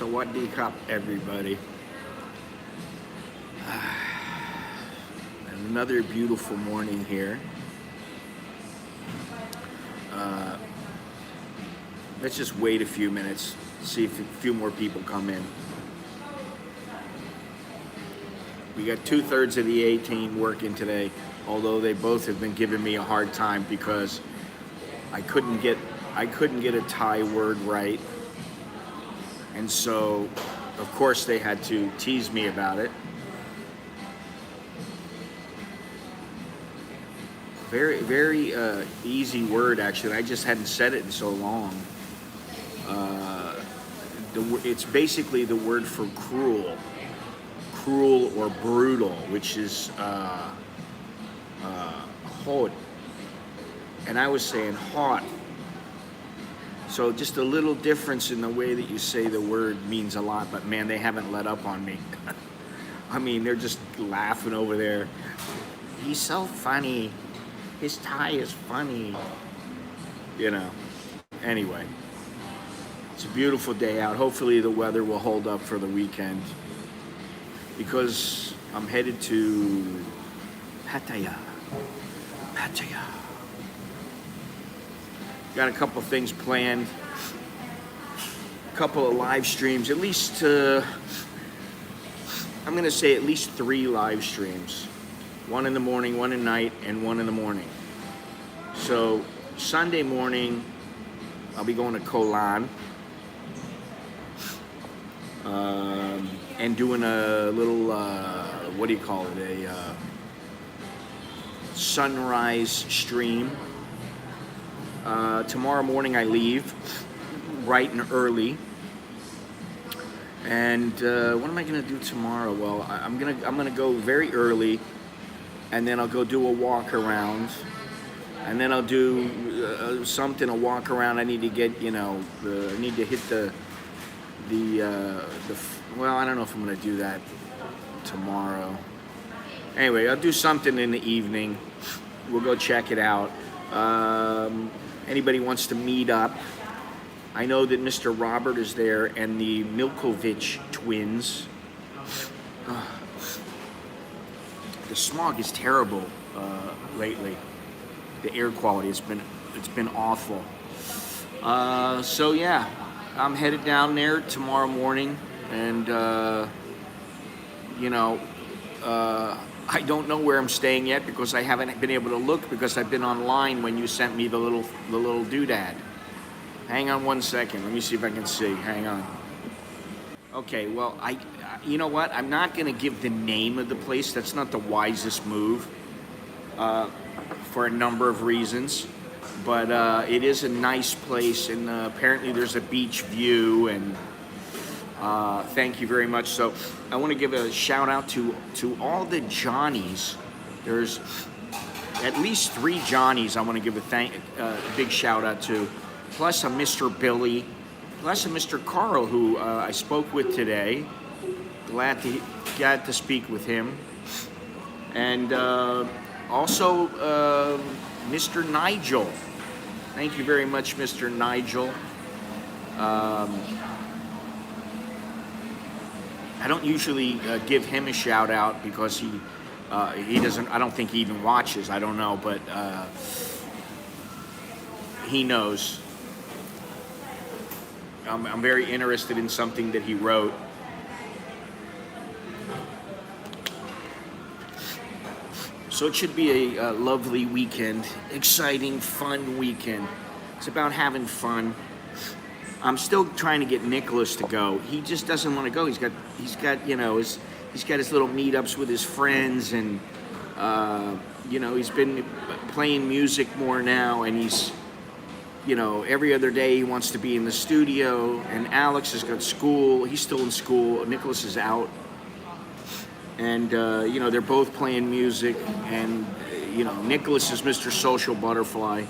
Sawadee Krap, everybody. And another beautiful morning here. Let's just wait a few minutes, see if a few more people come in. We got 2/3 of the A team working today, although they both have been giving me a hard time because I couldn't get a Thai word right. And so, of course, they had to tease me about it. Very, very easy word, actually. I just hadn't said it in so long. It's basically the word for cruel or brutal, which is hot. And I was saying hot. So just a little difference in the way that you say the word means a lot, but man, they haven't let up on me. I mean, they're just laughing over there. He's so funny. His Thai is funny. You know. Anyway, it's a beautiful day out. Hopefully the weather will hold up for the weekend because I'm headed to Pattaya. Got a couple things planned, a couple of live streams, at least, I'm gonna say at least 3 live streams. One in the morning, one at night, and one in the morning. So Sunday morning, I'll be going to Koh Lan and doing a little, what do you call it, a sunrise stream. Tomorrow morning I leave bright and early, and what am I gonna do tomorrow? Well, I'm gonna go very early, and then I'll go do a walk around, and then I'll do a walk around. I need to get, I need to hit well, I don't know if I'm gonna do that tomorrow. Anyway, I'll do something in the evening. We'll go check it out. Anybody wants to meet up? I know that Mr. Robert is there and the Milkovich twins. The smog is terrible lately. The air quality it's been awful. So yeah, I'm headed down there tomorrow morning, and I don't know where I'm staying yet because I haven't been able to look because I've been online when you sent me the little doodad. Hang on one second. Let me see if I can see. Hang on. Okay, well, you know what? I'm not going to give the name of the place. That's not the wisest move for a number of reasons. But it is a nice place, and apparently there's a beach view, and thank you very much. So I want to give a shout out to all the Johnnies. There's at least 3 Johnnies I want to give a big shout out to, plus a Mr. Billy, plus a Mr. Carl, who I spoke with today. Glad to speak with him. And also Mr. Nigel. Thank you very much, Mr. Nigel. I don't usually give him a shout out because he doesn't. I don't think he even watches. I don't know, but he knows. I'm very interested in something that he wrote. So it should be a lovely weekend, exciting, fun weekend. It's about having fun. I'm still trying to get Nicholas to go. He just doesn't want to go. He's got his little meetups with his friends, and he's been playing music more now, and he's every other day he wants to be in the studio. And Alex has got school. He's still in school. Nicholas is out, and they're both playing music, and Nicholas is Mr. Social Butterfly.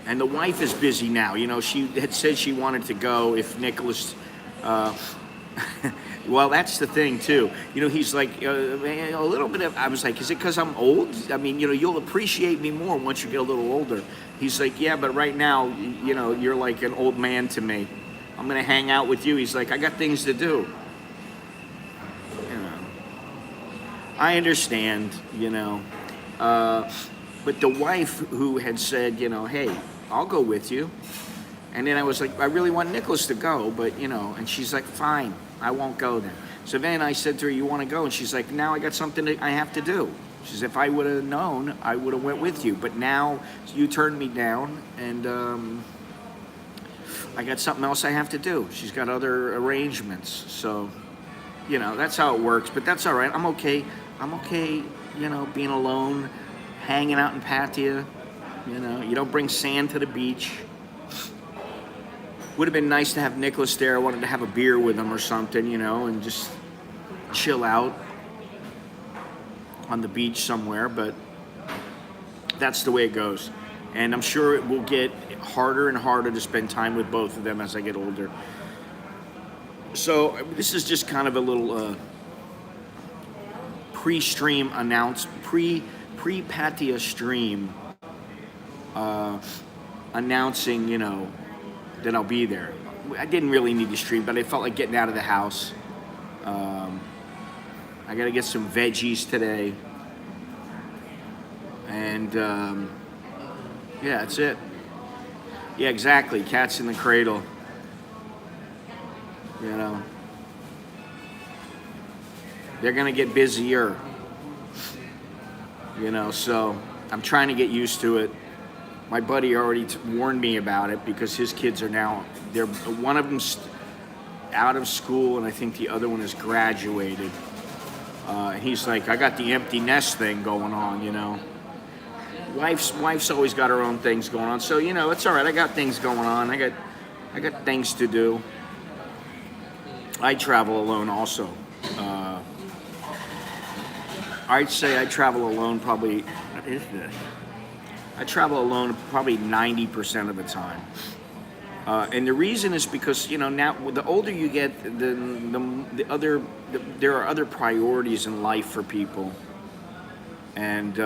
And the wife is busy now. She had said she wanted to go if Nicholas. Well, that's the thing too. He's like a little bit of. I was like, is it because I'm old? I mean, you'll appreciate me more once you get a little older. He's like, yeah, but right now, you're like an old man to me. I'm gonna hang out with you. He's like, I got things to do. You know, I understand, you know. But the wife who had said, you know, hey, I'll go with you. And then I was like, I really want Nicholas to go, but, you know, and she's like, fine, I won't go then. So then I said to her, you want to go? And she's like, now I got something I have to do. She says, if I would have known, I would have went with you. But now you turned me down, and I got something else I have to do. She's got other arrangements. So, you know, that's how it works. But that's all right. I'm okay. I'm okay, you know, being alone, hanging out in Pattaya. You know, you don't bring sand to the beach. Would have been nice to have Nicholas there. I wanted to have a beer with him or something, you know, and just chill out on the beach somewhere, but that's the way it goes. And I'm sure it will get harder and harder to spend time with both of them as I get older. So this is just kind of a little pre-stream pre-Pattaya stream announcing, you know, that I'll be there. I didn't really need to stream, but I felt like getting out of the house. I gotta get some veggies today. And yeah, that's it. Yeah, exactly, cats in the cradle. You know. They're gonna get busier. You know, so I'm trying to get used to it. My buddy already warned me about it because his kids are now, one of them's out of school and I think the other one has graduated. He's like, I got the empty nest thing going on, you know. Wife's always got her own things going on, so you know it's all right. I got things going on. I got things to do. I travel alone also. I'd say I travel alone probably. What is this? I travel alone probably 90% of the time. And the reason is because, you know, now the older you get, there are other priorities in life for people. And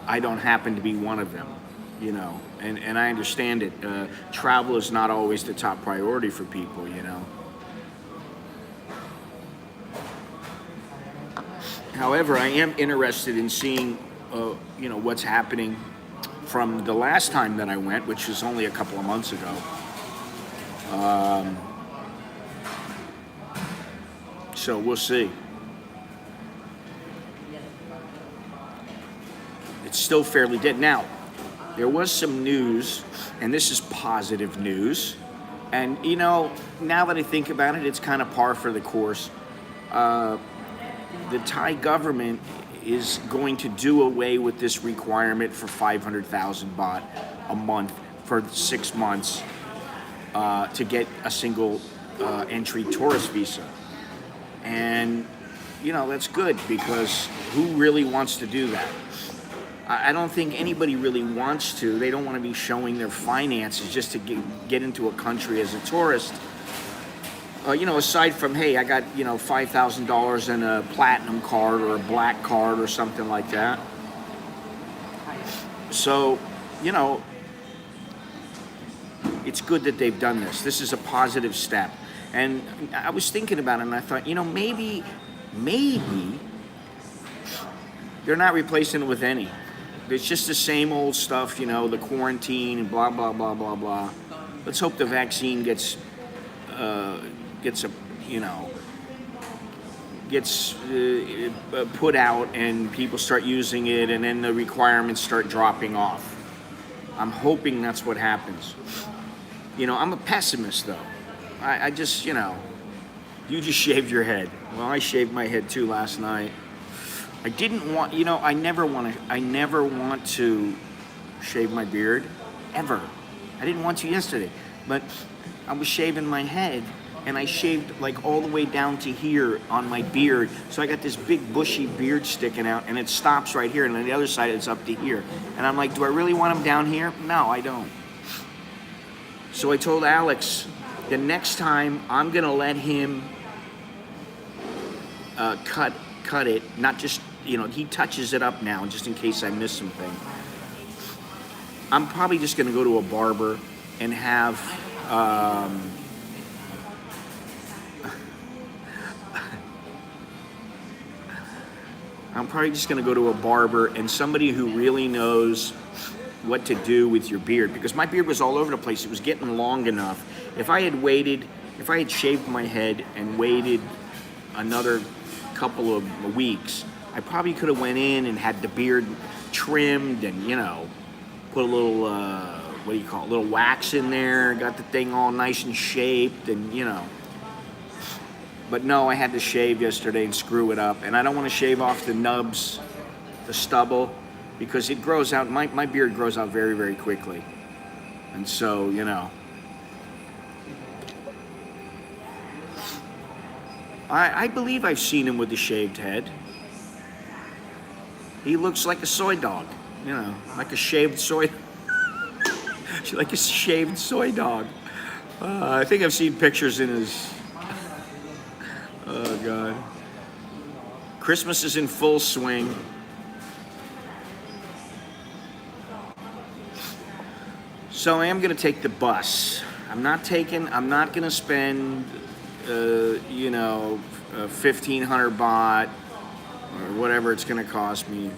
I don't happen to be one of them, you know. And I understand it. Travel is not always the top priority for people, you know. However, I am interested in seeing you know, what's happening from the last time that I went, which was only a couple of months ago. So we'll see. It's still fairly dead. Now, there was some news, and this is positive news. And, you know, now that I think about it, it's kind of par for the course. The Thai government is going to do away with this requirement for 500,000 baht a month for 6 months to get a single entry tourist visa. And, you know, that's good because who really wants to do that? I don't think anybody really wants to. They don't want to be showing their finances just to get into a country as a tourist. You know, aside from, hey, I got, you know, $5,000 in a platinum card or a black card or something like that. So, you know, it's good that they've done this. This is a positive step. And I was thinking about it and I thought, you know, maybe they're not replacing it with any. It's just the same old stuff, you know, the quarantine and blah, blah, blah, blah, blah. Let's hope the vaccine gets put out and people start using it and then the requirements start dropping off. I'm hoping that's what happens. You know, I'm a pessimist though. I just, you know, you just shaved your head. Well, I shaved my head too last night. I didn't want, you know, I never want to shave my beard, ever. I didn't want to yesterday, but I was shaving my head and I shaved like all the way down to here on my beard. So I got this big bushy beard sticking out and it stops right here and on the other side it's up to here. And I'm like, do I really want him down here? No, I don't. So I told Alex, the next time I'm gonna let him cut it, not just, you know, he touches it up now just in case I miss something. I'm probably just gonna go to a barber and have Um, I'm probably just going to go to a barber and somebody who really knows what to do with your beard, because my beard was all over the place. It was getting long enough. If I had shaved my head and waited another couple of weeks, I probably could have went in and had the beard trimmed and, put a little, what do you call it, a little wax in there, got the thing all nice and shaped and, But no, I had to shave yesterday and screw it up. And I don't want to shave off the nubs, the stubble, because it grows out, my beard grows out very, very quickly. And so, I believe I've seen him with a shaved head. He looks like a soy dog, like a shaved soy, like a shaved soy dog. I think I've seen pictures in his, oh God. Christmas is in full swing. So I am gonna take the bus. I'm not gonna spend, 1,500 baht or whatever it's gonna cost me.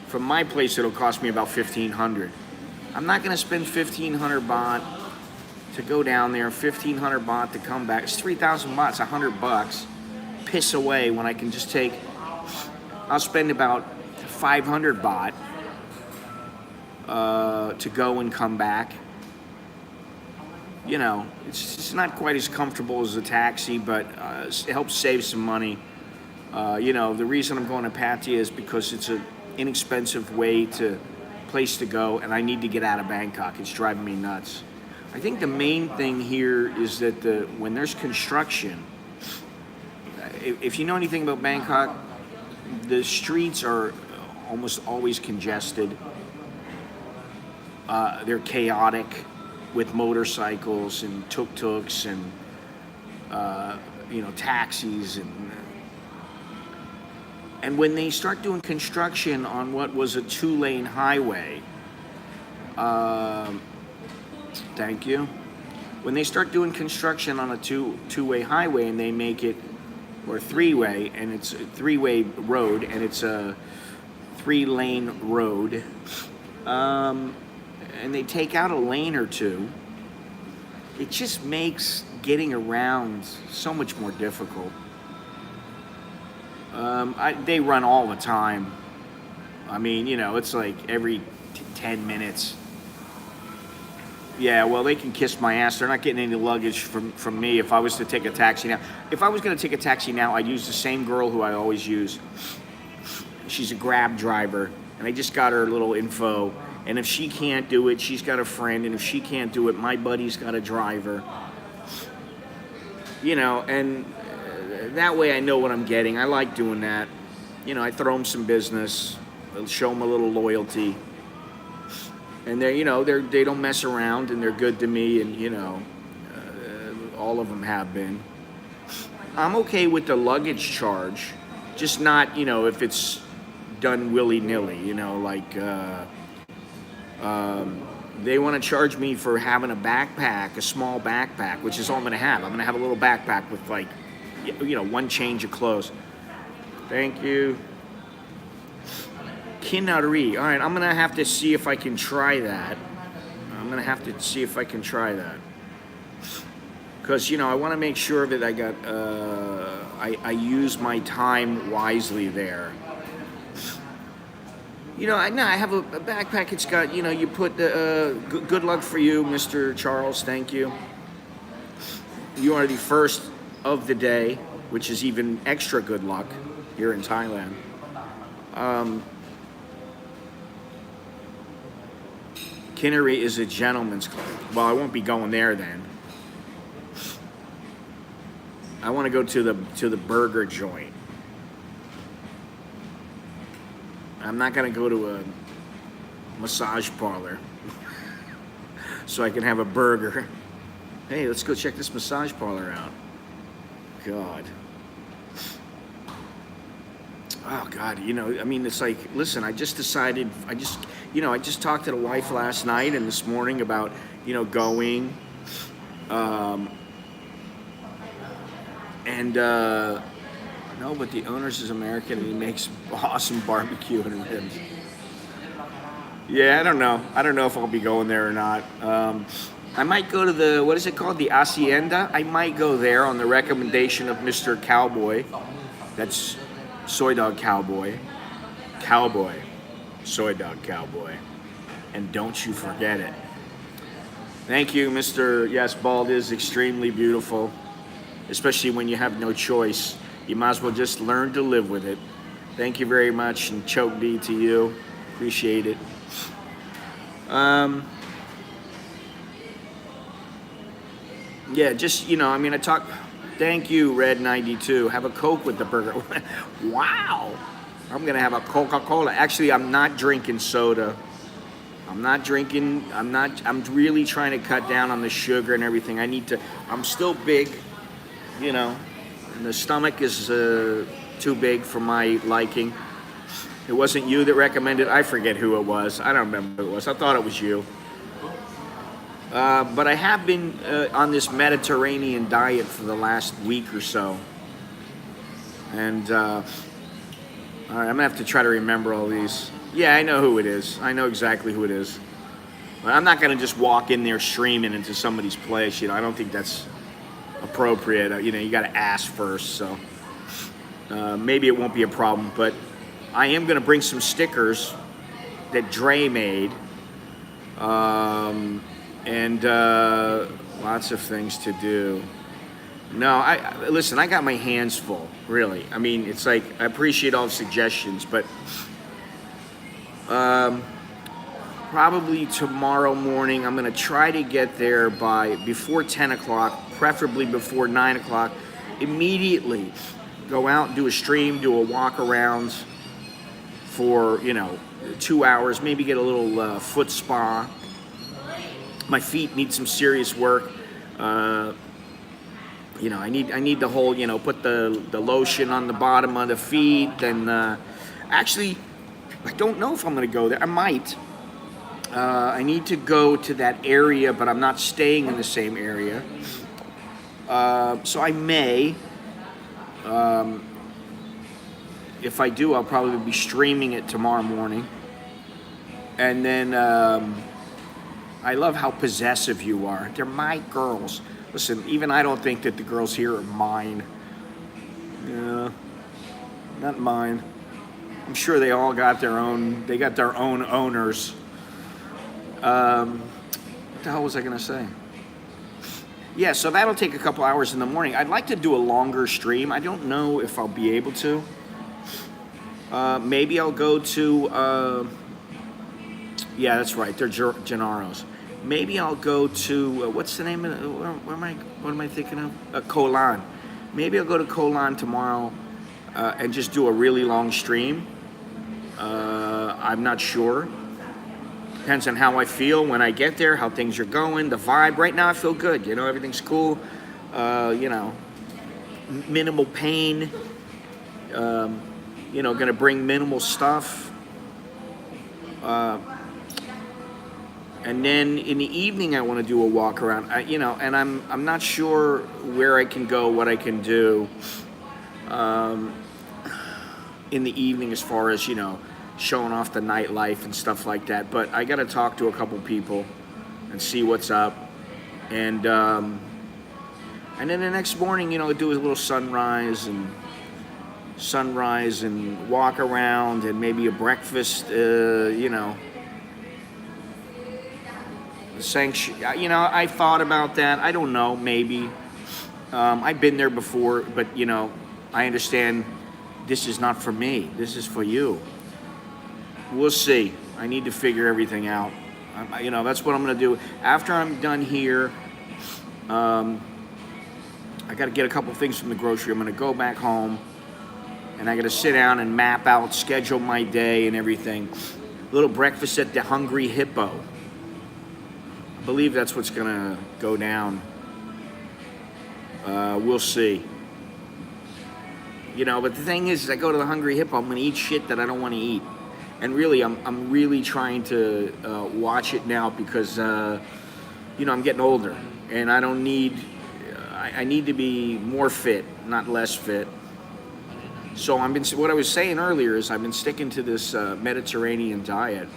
From my place, it'll cost me about 1,500. I'm not gonna spend 1,500 baht to go down there, 1,500 baht to come back. It's 3,000 baht, it's $100. Piss away when I can just I'll spend about 500 baht to go and come back. It's not quite as comfortable as a taxi, but it helps save some money. The reason I'm going to Pattaya is because it's an inexpensive place to go, and I need to get out of Bangkok. It's driving me nuts. I think the main thing here is that when there's construction, if you know anything about Bangkok, the streets are almost always congested. They're chaotic with motorcycles and tuk-tuks and taxis and when they start doing construction on what was a 2-lane highway, thank you. When they start doing construction on a two-way highway and they make it, or 3-way, and it's a 3-way road and it's a 3-lane road, and they take out a lane or two, it just makes getting around so much more difficult. They run all the time. I mean, it's like every 10 minutes. Yeah, well, they can kiss my ass. They're not getting any luggage from me if I was to take a taxi now. If I was going to take a taxi now, I'd use the same girl who I always use. She's a Grab driver, and I just got her little info. And if she can't do it, she's got a friend. And if she can't do it, my buddy's got a driver. And that way I know what I'm getting. I like doing that. I throw them some business, show them a little loyalty. And they don't mess around, and they're good to me, and all of them have been. I'm okay with the luggage charge, just not if it's done willy-nilly. They want to charge me for having a backpack, a small backpack, which is all I'm going to have. I'm going to have a little backpack with one change of clothes. Thank you. Kinari. All right, I'm going to have to see if I can try that. Because, I want to make sure that I use my time wisely there. I have a backpack. It's got, you put the, good luck for you, Mr. Charles. Thank you. You are the first of the day, which is even extra good luck here in Thailand. Kinnery is a gentleman's club. Well, I won't be going there then. I want to go to the burger joint. I'm not going to go to a massage parlor so I can have a burger. Hey, let's go check this massage parlor out. God. Oh, God, it's like, listen, I just talked to the wife last night and this morning about, going. Um, and no, but the owner's is American and he makes awesome barbecue and ribs. Yeah, I don't know. I don't know if I'll be going there or not. I might go to the, what is it called? The Hacienda. I might go there on the recommendation of Mr. Cowboy. That's Soy Dog Cowboy. Cowboy. Soy Dog Cowboy. And don't you forget it. Thank you, Mr. Yes, bald is extremely beautiful. Especially when you have no choice. You might as well just learn to live with it. Thank you very much, and choke D to you. Appreciate it. Yeah, just, you know, I mean, I talk. Thank you, Red 92. Have a Coke with the burger. Wow. I'm going to have a Coca-Cola. Actually, I'm not drinking soda. I'm really trying to cut down on the sugar and everything. I'm still big, you know, and the stomach is too big for my liking. It wasn't you that recommended. I forget who it was. I don't remember who it was. I thought it was you. But I have been on this Mediterranean diet for the last week or so. And all right, I'm going to have to try to remember all these. Yeah, I know who it is. I know exactly who it is. But I'm not going to just walk in there streaming into somebody's place. You know, I don't think that's appropriate. You know, you got to ask first. So maybe it won't be a problem. But I am going to bring some stickers that Dre made. And lots of things to do. No, listen, I got my hands full, really. I mean, it's like, I appreciate all the suggestions, but probably tomorrow morning, I'm going to try to get there before 10 o'clock, preferably before 9 o'clock. Immediately go out, do a stream, do a walk around for, 2 hours, maybe get a little foot spa. My feet need some serious work. I need the whole, put the lotion on the bottom of the feet. And actually, I don't know if I'm going to go there. I might. I need to go to that area, but I'm not staying in the same area. So I may. If I do, I'll probably be streaming it tomorrow morning. And then I love how possessive you are. They're my girls. Listen, even I don't think that the girls here are mine. Yeah, not mine. I'm sure they all got their own. They got their own owners. What the hell was I gonna say? Yeah, so that'll take a couple hours in the morning. I'd like to do a longer stream. I don't know if I'll be able to. Maybe I'll go to. Yeah, that's right. They're Gennaro's. Maybe I'll go to what's the name of it? What am I thinking of? Kolan. Maybe I'll go to Kolan tomorrow and just do a really long stream. I'm not sure. Depends on how I feel when I get there, how things are going, the vibe. Right now I feel good. Everything's cool. Minimal pain. Gonna bring minimal stuff. And then in the evening, I want to do a walk around. And I'm not sure where I can go, what I can do in the evening as far as showing off the nightlife and stuff like that. But I got to talk to a couple people and see what's up. And then the next morning, do a little sunrise and walk around and maybe a breakfast. I thought about that. I don't know, maybe. I've been there before, but, I understand this is not for me. This is for you. We'll see. I need to figure everything out. That's what I'm going to do. After I'm done here, I got to get a couple things from the grocery. I'm going to go back home, and I got to sit down and map out, schedule my day and everything. A little breakfast at the Hungry Hippo. I believe that's what's going to go down. We'll see. But the thing is I go to the Hungry Hippo, I'm going to eat shit that I don't want to eat. And really, I'm really trying to watch it now because, I'm getting older. and I don't need. I need to be more fit, not less fit. So what I was saying earlier is I've been sticking to this Mediterranean diet.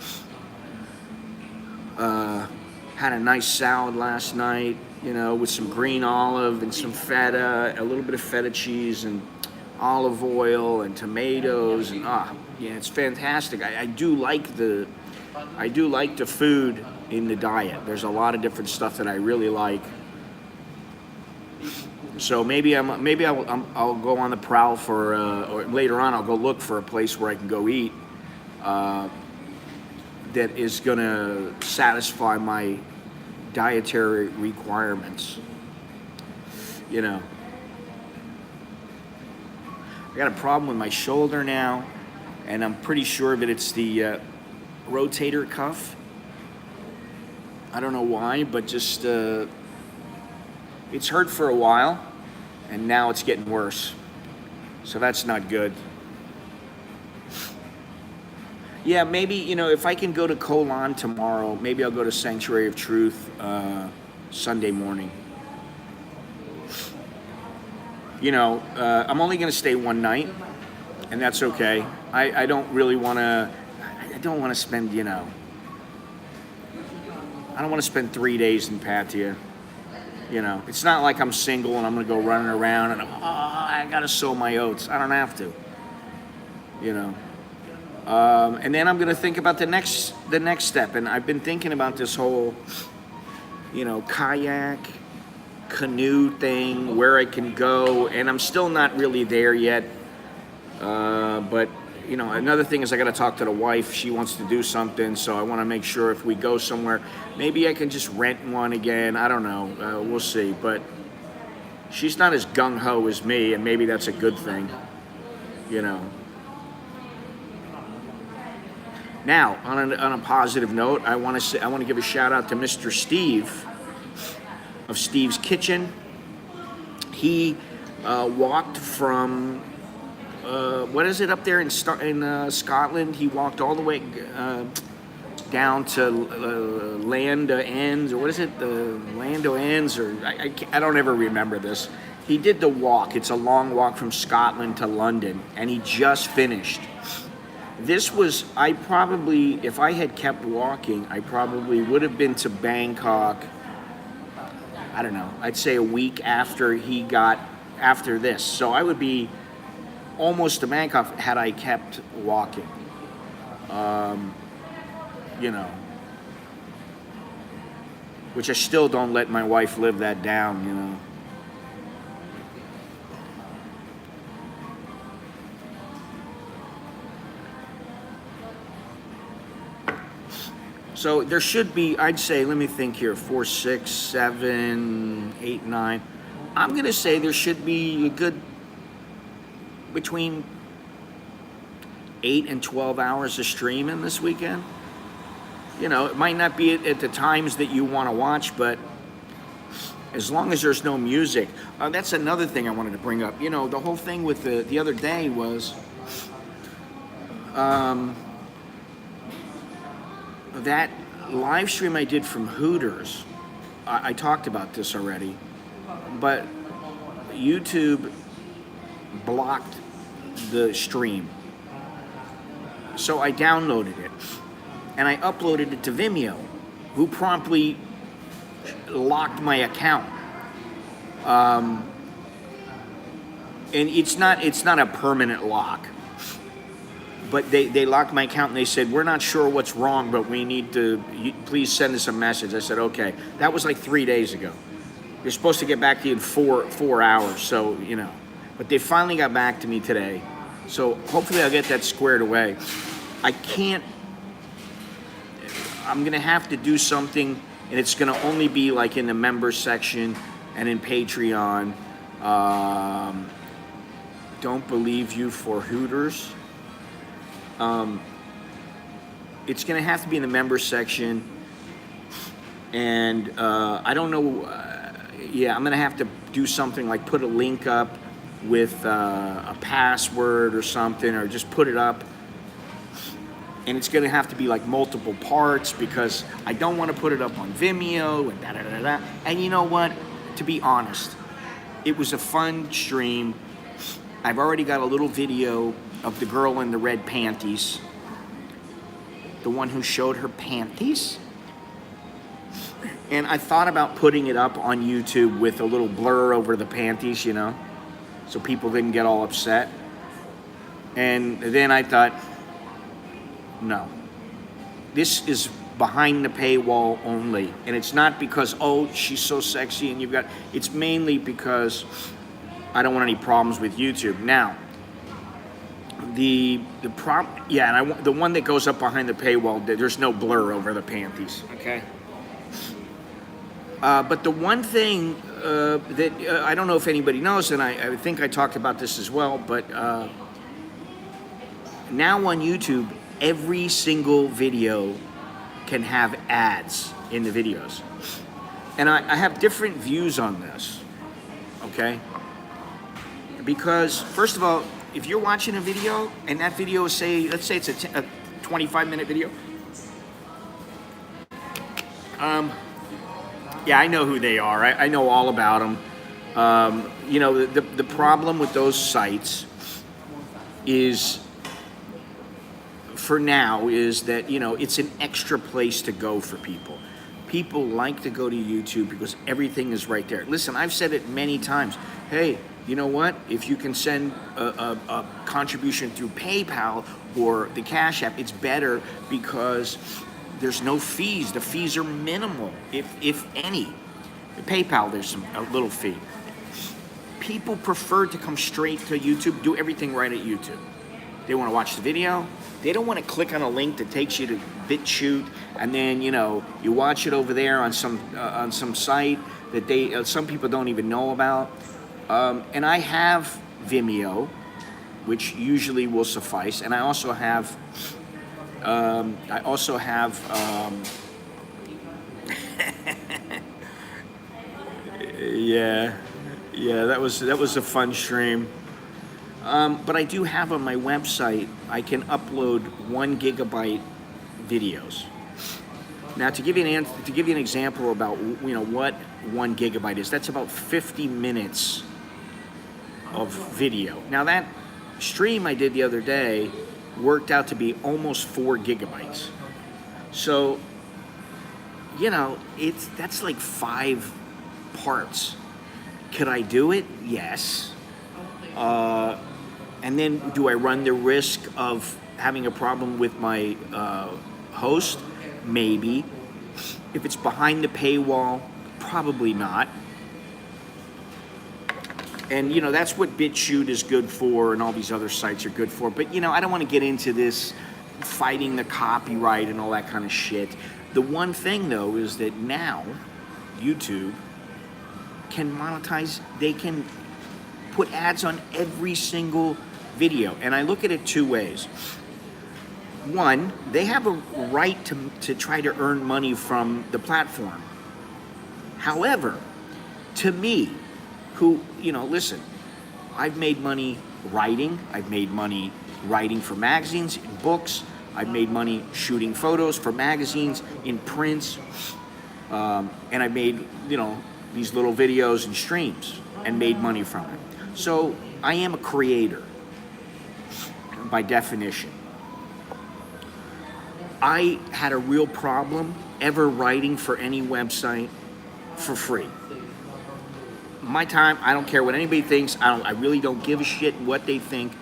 Had a nice salad last night, with some green olive and some feta, a little bit of feta cheese and olive oil and tomatoes, and yeah, it's fantastic. I do like the food in the diet. There's a lot of different stuff that I really like. So maybe I'll go on the prowl for, or later on I'll go look for a place where I can go eat that is gonna satisfy my dietary requirements. I got a problem with my shoulder now, and I'm pretty sure that it's the rotator cuff. I don't know why, but just it's hurt for a while, and now it's getting worse. So that's not good. Yeah, maybe, if I can go to Kolan tomorrow, maybe I'll go to Sanctuary of Truth Sunday morning. I'm only going to stay one night, and that's okay. I don't really want to, I don't want to spend, I don't want to spend 3 days in Pattaya. It's not like I'm single and I'm going to go running around and, I got to sow my oats. I don't have to, and then I'm going to think about the next step. And I've been thinking about this whole, kayak, canoe thing, where I can go, and I'm still not really there yet. But another thing is I got to talk to the wife. She wants to do something, so I want to make sure if we go somewhere, maybe I can just rent one again. I don't know. We'll see. But she's not as gung-ho as me, and maybe that's a good thing. Now, on a positive note, I want to give a shout out to Mr. Steve of Steve's Kitchen. He walked from what is it up there in Scotland? He walked all the way down to Land Ends, or what is it? The Land Ends, or I don't ever remember this. He did the walk. It's a long walk from Scotland to London, and he just finished. This was, if I had kept walking, I probably would have been to Bangkok, I don't know, I'd say a week after this. So I would be almost to Bangkok had I kept walking. Which I still don't let my wife live that down, So there should be, I'd say, let me think here, 4, 6, 7, 8, 9. I'm going to say there should be a good between 8 and 12 hours of streaming this weekend. It might not be at the times that you want to watch, but as long as there's no music. That's another thing I wanted to bring up. The whole thing with the other day was that live stream I did from Hooters. I talked about this already, but YouTube blocked the stream. So I downloaded it and I uploaded it to Vimeo, who promptly locked my account. And it's not a permanent lock, but they locked my account and they said, we're not sure what's wrong, but we need to, please send us a message. I said, okay. That was like 3 days ago. They're supposed to get back to you in four hours, so, But they finally got back to me today. So hopefully I'll get that squared away. I'm going to have to do something, and it's going to only be like in the members section and in Patreon. Don't believe you for Hooters. It's going to have to be in the members section, and I don't know. I'm going to have to do something like put a link up with a password or something, or just put it up and it's going to have to be like multiple parts because I don't want to put it up on Vimeo and da-da-da-da. And you know what? To be honest, it was a fun stream. I've already got a little video of the girl in the red panties, the one who showed her panties. And I thought about putting it up on YouTube with a little blur over the panties, you know, so people didn't get all upset. And then I thought, no, this is behind the paywall only. And it's not because, oh, she's so sexy and you've got, it's mainly because I don't want any problems with YouTube. Now, the problem, yeah, and the one that goes up behind the paywall, there's no blur over the panties, okay? But the one thing that I don't know if anybody knows, and I think I talked about this as well, but now on YouTube, every single video can have ads in the videos. And I have different views on this, okay? Because, first of all, if you're watching a video, and that video is, say, let's say it's a 25-minute video, yeah, I know who they are. I know all about them. You know, the problem with those sites is, for now, is that, you know, it's an extra place to go for people. People like to go to YouTube because everything is right there. Listen, I've said it many times. Hey, you know what? If you can send a contribution through PayPal or the Cash App, it's better because there's no fees. The fees are minimal, if any. PayPal, there's a little fee. People prefer to come straight to YouTube, do everything right at YouTube. They want to watch the video. They don't want to click on a link that takes you to BitChute, and then, you know, you watch it over there on some site that some people don't even know about. And I have Vimeo, which usually will suffice, and I also have yeah, that was a fun stream. But I do have on my website, I can upload 1 gigabyte videos. Now, to give you an example about, you know, what 1 gigabyte is, that's about 50 minutes of video. Now, that stream I did the other day worked out to be almost 4 gigabytes. So, you know, that's like 5 parts. Could I do it? Yes. And then do I run the risk of having a problem with my host? Maybe. If it's behind the paywall, probably not. And, you know, that's what BitChute is good for and all these other sites are good for. But, you know, I don't want to get into this fighting the copyright and all that kind of shit. The one thing, though, is that now YouTube can monetize. They can put ads on every single video. And I look at it 2 ways. One, they have a right to try to earn money from the platform. However, to me, who, you know, listen, I've made money writing. I've made money writing for magazines, in books. I've made money shooting photos for magazines, in prints. And I made, you know, these little videos and streams and made money from it. So I am a creator by definition. I had a real problem ever writing for any website for free. My time, I don't care what anybody thinks. I really don't give a shit what they think.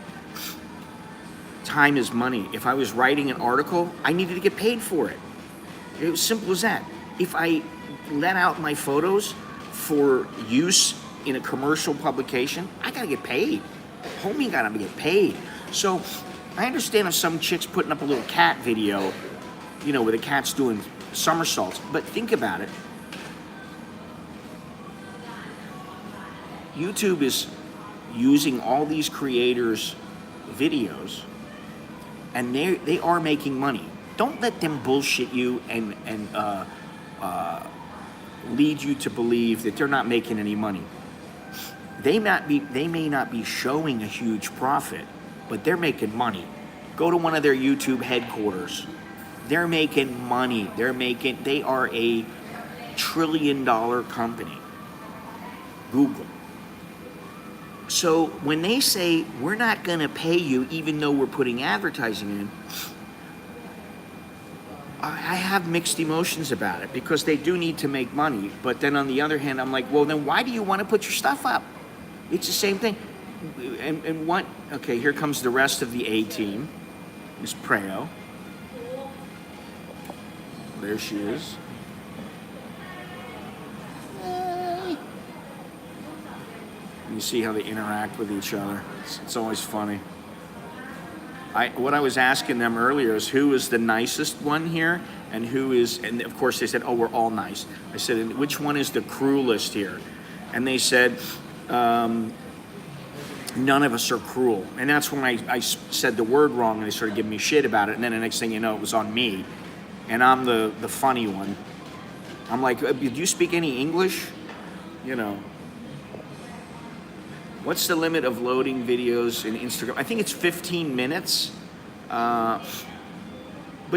Time is money. If I was writing an article, I needed to get paid for it. It was simple as that. If I let out my photos for use in a commercial publication, I gotta get paid. Homie gotta get paid. So I understand if some chick's putting up a little cat video, you know, where the cat's doing somersaults, but think about it. YouTube is using all these creators' videos, and they are making money. Don't let them bullshit you and lead you to believe that they're not making any money. They may not be showing a huge profit, but they're making money. Go to one of their YouTube headquarters. They're making money. They are a $1 trillion company. Google. So when they say we're not going to pay you even though we're putting advertising in, I have mixed emotions about it because they do need to make money. But then on the other hand, I'm like, well, then why do you want to put your stuff up? It's the same thing. And what? Okay, here comes the rest of the A team. Miss Preo. There she is. You see how they interact with each other. It's always funny. What I was asking them earlier is who is the nicest one here, and who is, and of course they said, oh, we're all nice. I said, and which one is the cruelest here? And they said, none of us are cruel. And that's when I said the word wrong, and they started giving me shit about it. And then the next thing you know, it was on me, and I'm the funny one. I'm like, do you speak any English? You know. What's the limit of loading videos in Instagram? I think it's 15 minutes. But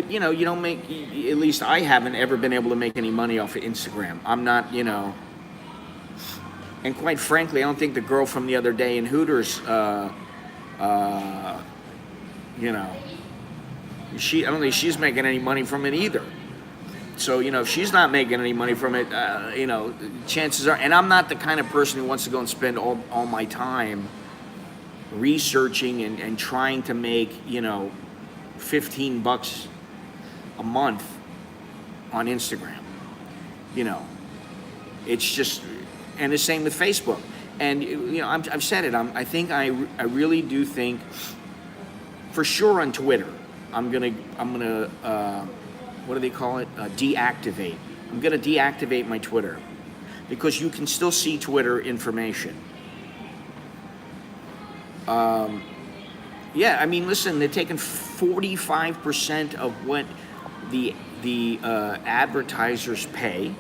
you know, you don't make, at least I haven't ever been able to make any money off of Instagram. I'm not, you know, and quite frankly, I don't think the girl from the other day in Hooters, you know, I don't think she's making any money from it either. So, you know, if she's not making any money from it, you know, chances are, and I'm not the kind of person who wants to go and spend all my time researching and trying to make, you know, $15 a month on Instagram. You know, it's just, and the same with Facebook. And, you know, I've said it, I think I really do think, for sure on Twitter, I'm gonna what do they call it? Deactivate. I'm going to deactivate my Twitter because you can still see Twitter information. Yeah, I mean, listen, they're taking 45% of what the advertisers pay,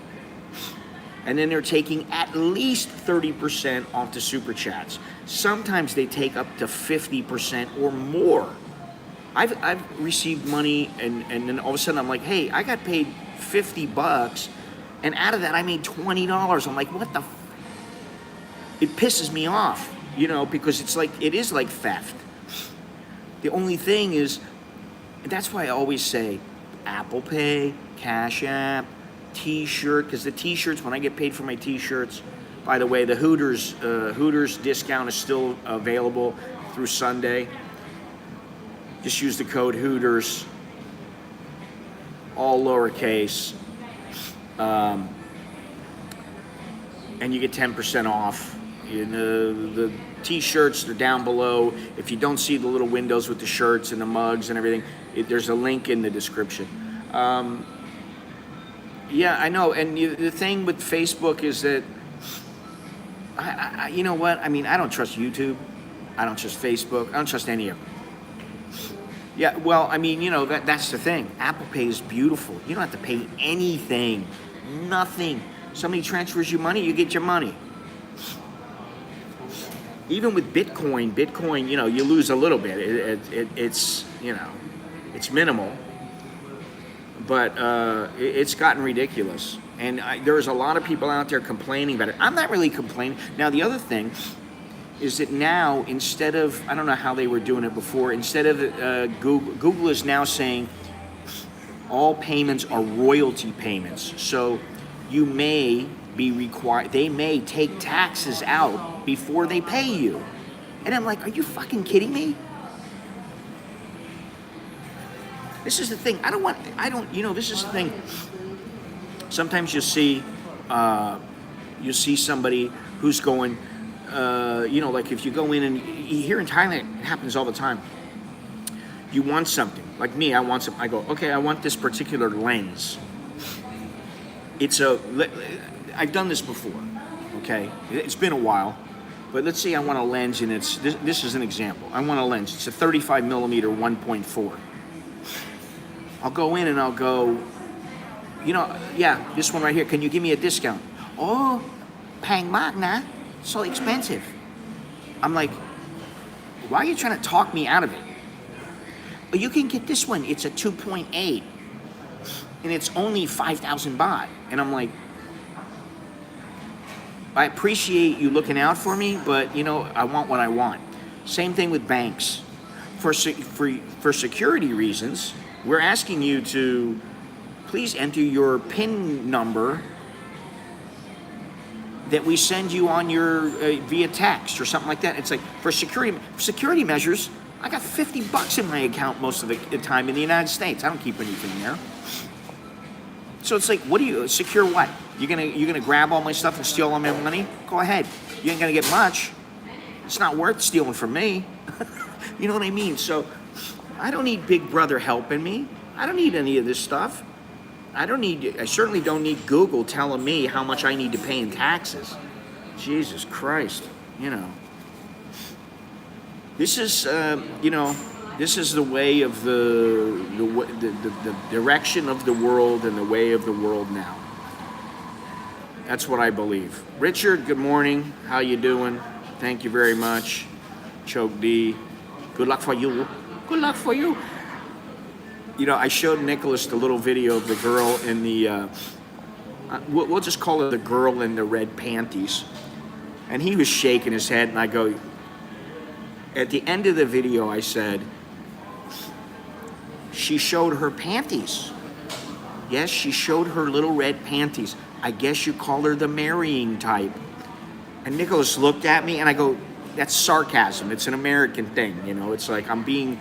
and then they're taking at least 30% off the super chats. Sometimes they take up to 50% or more. I've received money, and then all of a sudden I'm like, hey, I got paid $50, and out of that I made $20. I'm like, what the? It pisses me off, you know, because it is like theft. The only thing is, that's why I always say Apple Pay, Cash App, T-shirt, because the T-shirts, when I get paid for my T-shirts, by the way, the Hooters discount is still available through Sunday. Just use the code Hooters, all lowercase, and you get 10% off. The T-shirts, they're down below. If you don't see the little windows with the shirts and the mugs and everything, there's a link in the description. Yeah, I know. And the thing with Facebook is that, you know what? I mean, I don't trust YouTube. I don't trust Facebook. I don't trust any of them. Yeah, well, I mean, you know, that's the thing. Apple Pay is beautiful. You don't have to pay anything, nothing. Somebody transfers you money, you get your money. Even with Bitcoin, you know, you lose a little bit. It's, you know, it's minimal, but it's gotten ridiculous. And there's a lot of people out there complaining about it. I'm not really complaining. Now, the other thing is that now, instead of, I don't know how they were doing it before, instead of Google is now saying all payments are royalty payments. So you may be required, they may take taxes out before they pay you. And I'm like, are you fucking kidding me? This is the thing. You know, this is the thing. Sometimes you see somebody who's going, you know, like if you go in and here in Thailand, it happens all the time. You want something, like me, I want something. I go, okay, I want this particular lens. I've done this before, okay? It's been a while, but let's say I want a lens, and this is an example. I want a lens. It's a 35 millimeter 1.4. I'll go in and I'll go, you know, yeah, this one right here. Can you give me a discount? Oh, pang mak na. So expensive. I'm like, why are you trying to talk me out of it? You can get this one. It's a 2.8, and it's only 5,000 baht. And I'm like, I appreciate you looking out for me, but you know, I want what I want. Same thing with banks. For security reasons, we're asking you to please enter your PIN number that we send you on your via text or something like that. It's like for security measures. I got $50 in my account most of the time in the United States. I don't keep anything there. So it's like, what do you secure? What you're gonna grab all my stuff and steal all my money? Go ahead. You ain't gonna get much. It's not worth stealing from me. You know what I mean? So I don't need Big Brother helping me. I don't need any of this stuff. I certainly don't need Google telling me how much I need to pay in taxes. Jesus Christ, you know. This is, this is the way of the direction of the world and the way of the world now. That's what I believe. Richard, good morning. How you doing? Thank you very much. Choke D, good luck for you. Good luck for you. You know, I showed Nicholas the little video of the girl in the, we'll just call her the girl in the red panties. And he was shaking his head, and I go, at the end of the video, I said, she showed her panties. Yes, she showed her little red panties. I guess you call her the marrying type. And Nicholas looked at me, and I go, that's sarcasm. It's an American thing, you know. It's like I'm being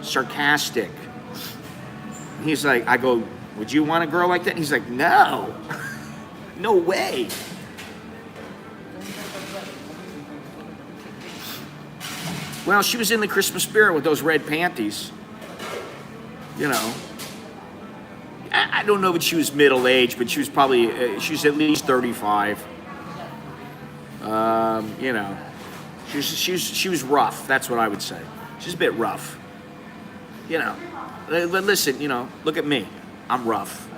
sarcastic. He's like, I go, would you want a girl like that? And he's like, no, no way. Well, she was in the Christmas spirit with those red panties. You know, I don't know if she was middle-aged, but she was probably, she's at least 35. You know, she was rough. That's what I would say. She's a bit rough. You know, but listen, you know, look at me. I'm rough.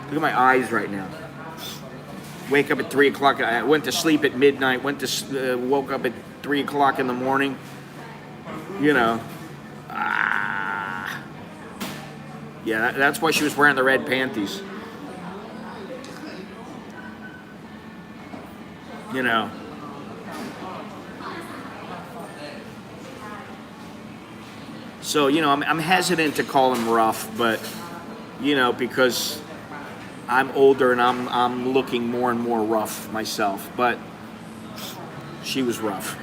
Look at my eyes right now. Wake up at 3 o'clock. I went to sleep at midnight. Woke up at 3 o'clock in the morning. You know, yeah, that's why she was wearing the red panties. You know. So, you know, I'm hesitant to call him rough, but, you know, because I'm older and I'm looking more and more rough myself, but she was rough.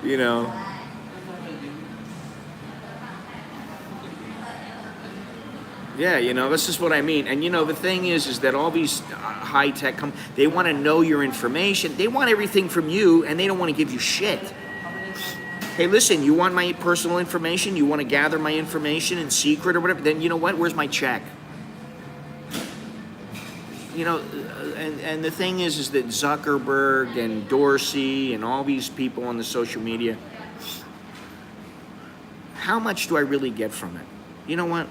You know. Yeah, you know, this is what I mean. And, you know, the thing is that all these high-tech they want to know your information. They want everything from you, and they don't want to give you shit. Hey, listen, you want my personal information? You want to gather my information in secret or whatever? Then, you know what? Where's my check? You know, and the thing is that Zuckerberg and Dorsey and all these people on the social media, how much do I really get from it? You know what?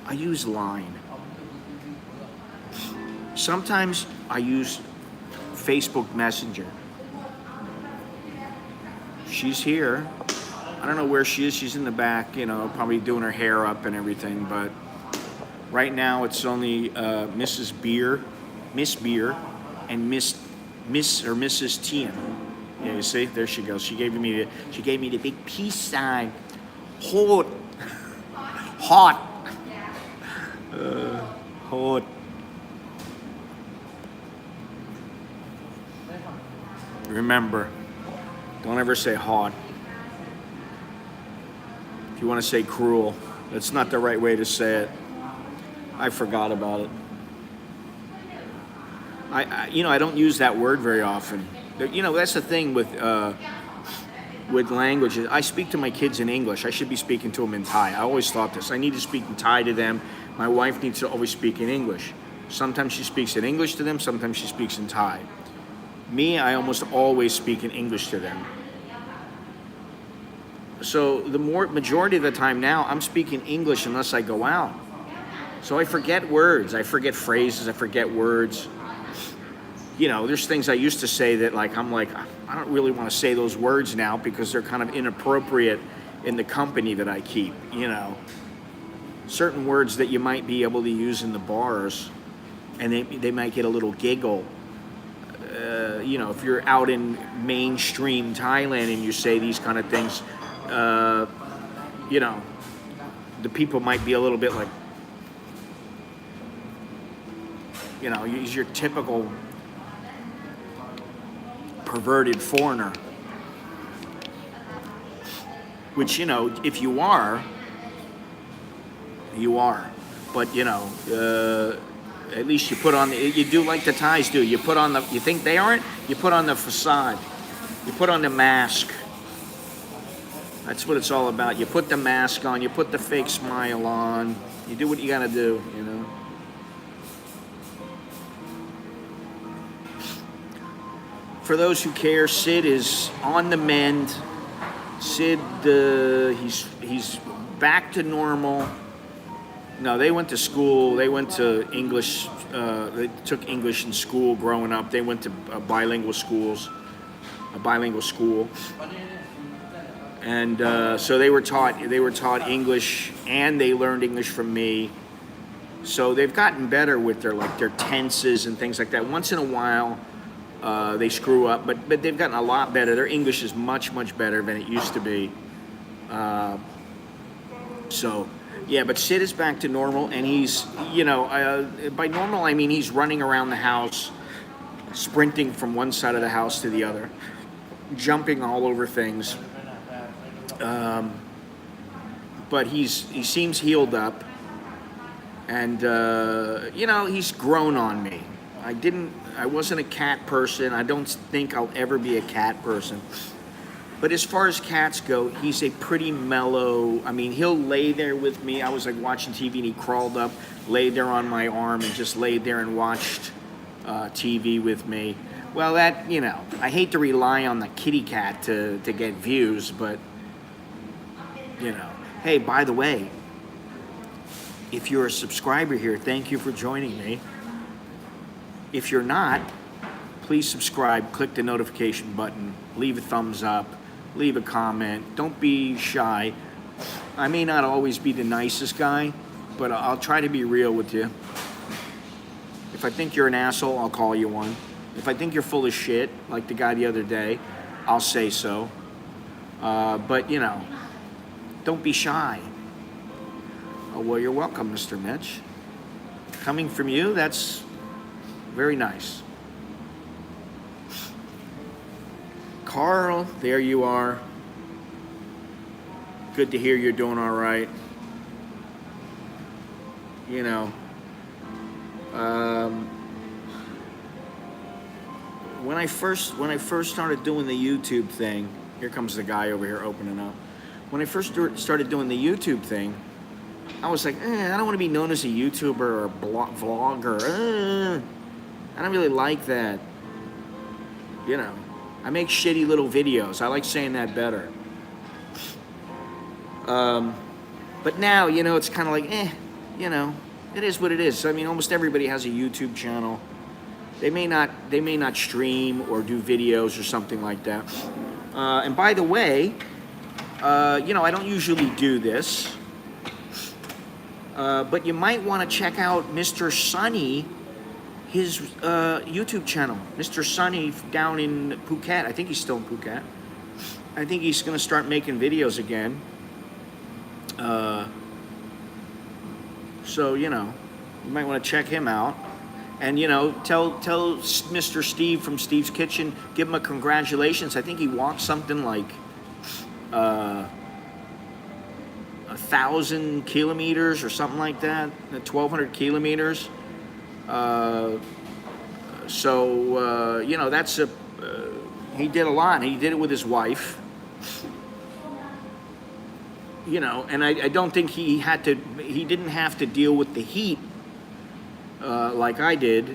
I use Line. Sometimes I use Facebook Messenger. She's here. I don't know where she is. She's in the back, you know, probably doing her hair up and everything, but right now it's only Miss Beer, and Miss or Mrs. Tian. Yeah, you see, there she goes. She gave me the big peace sign. Hot. Remember, don't ever say hot. If you want to say cruel, that's not the right way to say it. I forgot about it. I don't use that word very often. You know, that's the thing with languages. I speak to my kids in English. I should be speaking to them in Thai. I always thought this. I need to speak in Thai to them. My wife needs to always speak in English. Sometimes she speaks in English to them. Sometimes she speaks in Thai. Me, I almost always speak in English to them. So the majority of the time now, I'm speaking English unless I go out. So I forget words. I forget phrases. I forget words. you know, there's things I used to say that like I'm like I don't really want to say those words now because they're kind of inappropriate in the company that I keep. You know, certain words that you might be able to use in the bars, and they might get a little giggle. You know, if you're out in mainstream Thailand and you say these kind of things, you know, the people might be a little bit like, you know, he's your typical perverted foreigner. Which, you know, if you are, you are. But, you know, at least you put on, you do like the Thais do. You put on the, you think they aren't? You put on the facade. You put on the mask. That's what it's all about. You put the mask on. You put the fake smile on. You do what you gotta do, you know. For those who care, Sid is on the mend. Sid, he's back to normal. No, they went to school. They went to English. They took English in school growing up. They went to bilingual schools, a bilingual school, and so they were taught English, and they learned English from me. So they've gotten better with their tenses and things like that. Once in a while, they screw up, but they've gotten a lot better. Their English is much better than it used to be. So. Yeah, but Sid is back to normal, and he's, you know, by normal I mean he's running around the house, sprinting from one side of the house to the other, jumping all over things. But he seems healed up, and you know, he's grown on me. I wasn't a cat person. I don't think I'll ever be a cat person. But as far as cats go, he's a pretty mellow, I mean, he'll lay there with me. I was like watching TV and he crawled up, laid there on my arm and just laid there and watched TV with me. Well, that, you know, I hate to rely on the kitty cat to get views, but, you know. Hey, by the way, if you're a subscriber here, thank you for joining me. If you're not, please subscribe, click the notification button, leave a thumbs up. Leave a comment. Don't be shy. I may not always be the nicest guy, but I'll try to be real with you. If I think you're an asshole, I'll call you one. If I think you're full of shit, like the guy the other day, I'll say so. But, you know, don't be shy. Oh, well, you're welcome, Mr. Mitch. Coming from you, that's very nice. Carl, there you are. Good to hear you're doing all right. You know, when I first started doing the YouTube thing, here comes the guy over here opening up. When I first started doing the YouTube thing, I was like, I don't want to be known as a YouTuber or a vlogger. I don't really like that. You know. I make shitty little videos. I like saying that better. But now, you know, it's kind of like, you know, it is what it is. I mean, almost everybody has a YouTube channel. They may not stream or do videos or something like that. And by the way, you know, I don't usually do this, but you might want to check out Mr. Sunny. His YouTube channel, Mr. Sunny down in Phuket. I think he's still in Phuket. I think he's going to start making videos again. So, you know, you might want to check him out. And, you know, tell Mr. Steve from Steve's Kitchen, give him a congratulations. I think he walked something like 1,000 kilometers or something like that, 1,200 kilometers. So you know, that's he did a lot. He did it with his wife, you know, and I don't think he didn't have to deal with the heat like I did,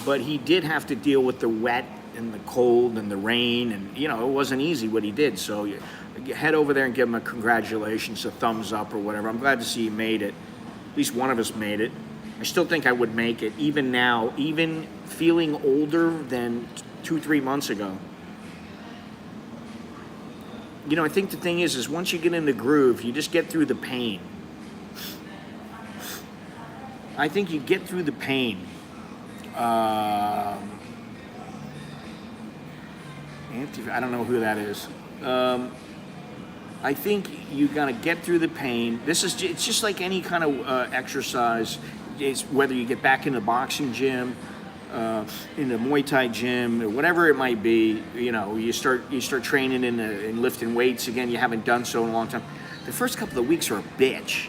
but he did have to deal with the wet and the cold and the rain, and, you know, it wasn't easy what he did. So you head over there and give him a congratulations, a thumbs up or whatever. I'm glad to see he made it. At least one of us made it. I still think I would make it, even now, even feeling older than 2-3 months ago. You know, I think the thing is once you get in the groove, you just get through the pain. I think you get through the pain. I don't know who that is. I think you gotta get through the pain. It's just like any kind of exercise. It's whether you get back in the boxing gym, in the Muay Thai gym, or whatever it might be. You know, you start training in lifting weights again. You haven't done so in a long time. The first couple of weeks are a bitch,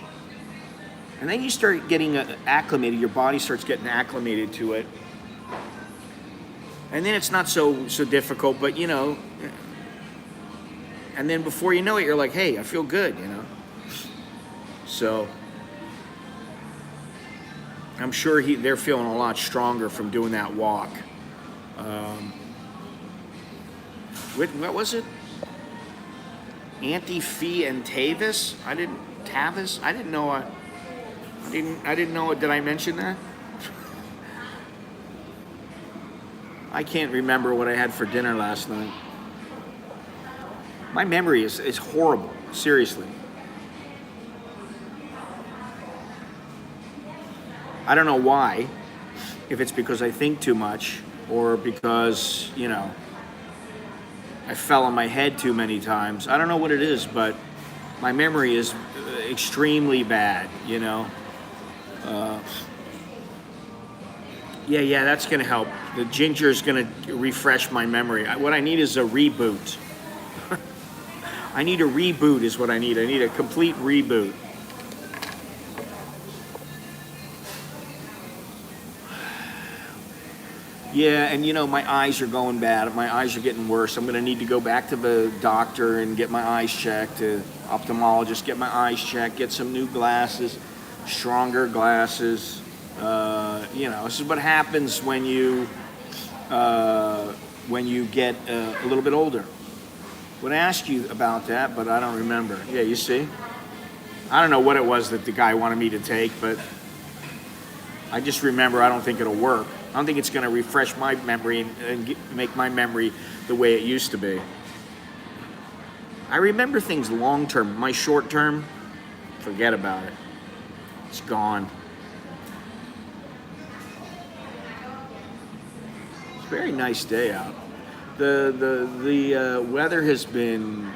and then you start getting acclimated. Your body starts getting acclimated to it, and then it's not so difficult. But you know. And then before you know it, you're like, hey, I feel good, you know? So I'm sure they're feeling a lot stronger from doing that walk. What was it? Auntie Fee and Tavis? Tavis? I didn't know. I didn't know. Did I mention that? I can't remember what I had for dinner last night. My memory is horrible, seriously. I don't know why, if it's because I think too much or because, you know, I fell on my head too many times. I don't know what it is, but my memory is extremely bad, you know. Yeah, that's gonna help. The ginger is gonna refresh my memory. What I need is a reboot. I need a reboot is what I need. I need a complete reboot. Yeah, and you know, my eyes are going bad. My eyes are getting worse. I'm going to need to go back to the doctor and get my eyes checked, ophthalmologist, get my eyes checked, get some new glasses, stronger glasses. You know, this is what happens when you get a little bit older. Would ask you about that, but I don't remember. Yeah, you see? I don't know what it was that the guy wanted me to take, but I just remember I don't think it'll work. I don't think it's going to refresh my memory and make my memory the way it used to be. I remember things long term. My short term, forget about it. It's gone. It's a very nice day out. The weather has been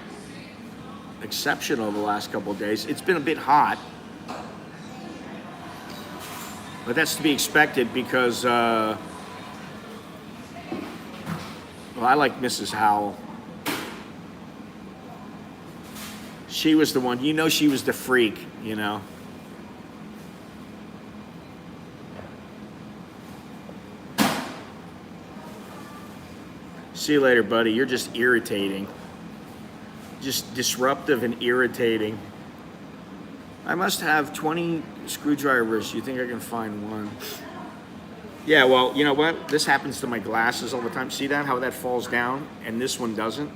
exceptional the last couple of days. It's been a bit hot, but that's to be expected because well, I like Mrs. Howell. She was the one, you know, she was the freak, you know. See you later, buddy. You're just irritating. Just disruptive and irritating. I must have 20 screwdrivers. You think I can find one? Yeah, well, you know what? This happens to my glasses all the time. See that? How that falls down and this one doesn't?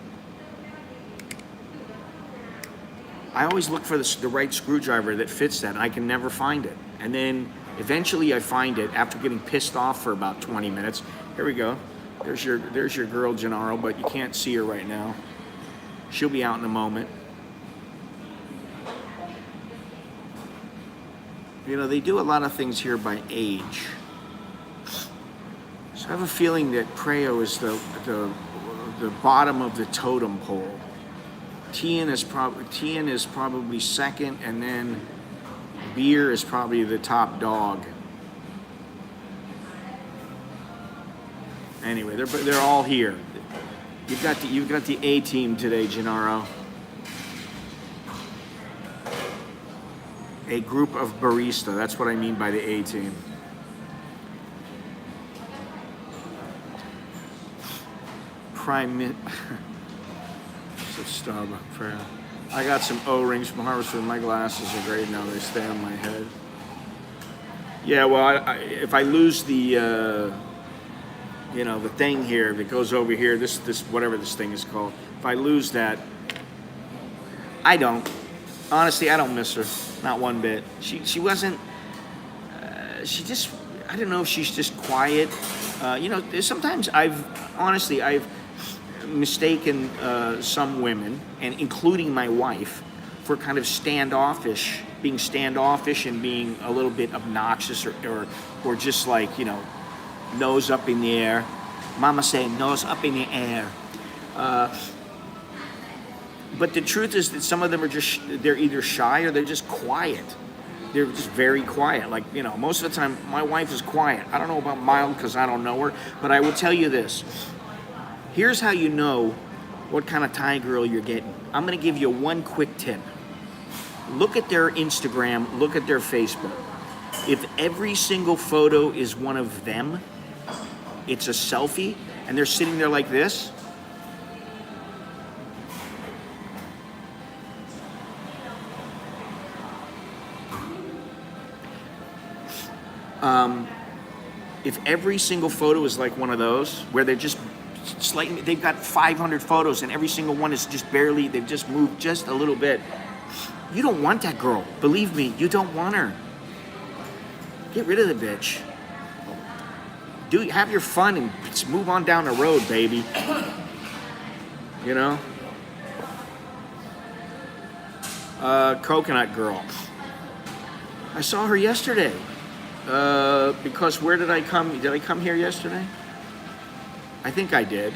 I always look for the right screwdriver that fits that, and I can never find it. And then eventually I find it after getting pissed off for about 20 minutes. Here we go. There's your girl, Gennaro, but you can't see her right now. She'll be out in a moment. You know, they do a lot of things here by age. So I have a feeling that Preo is the bottom of the totem pole. Tian is probably second, and then beer is probably the top dog. Anyway, they're all here. You've got the A team today, Gennaro. A group of barista. That's what I mean by the A team. Starbucks. I got some O-rings from Harvester. My glasses are great now. They stay on my head. Yeah, well, if I lose the you know, the thing here that goes over here, this whatever this thing is called, if I lose that, I don't. Honestly, I don't miss her, not one bit. She wasn't. She just, I don't know if she's just quiet. Sometimes I've mistaken some women, and including my wife, for kind of being standoffish and being a little bit obnoxious, or just like, nose up in the air. Mama saying nose up in the air. But the truth is that some of them they're either shy or they're just quiet. They're just very quiet. Like, most of the time, my wife is quiet. I don't know about mild because I don't know her, but I will tell you this. Here's how you know what kind of Thai girl you're getting. I'm going to give you one quick tip. Look at their Instagram, look at their Facebook. If every single photo is one of them, it's a selfie, and they're sitting there like this, if every single photo is like one of those, where they're just slightly, they've got 500 photos and every single one is just barely, they've just moved just a little bit. You don't want that girl. Believe me, you don't want her. Get rid of the bitch. Have your fun and move on down the road, baby. Coconut girl. I saw her yesterday. Because where did I come? Did I come here yesterday? I think I did.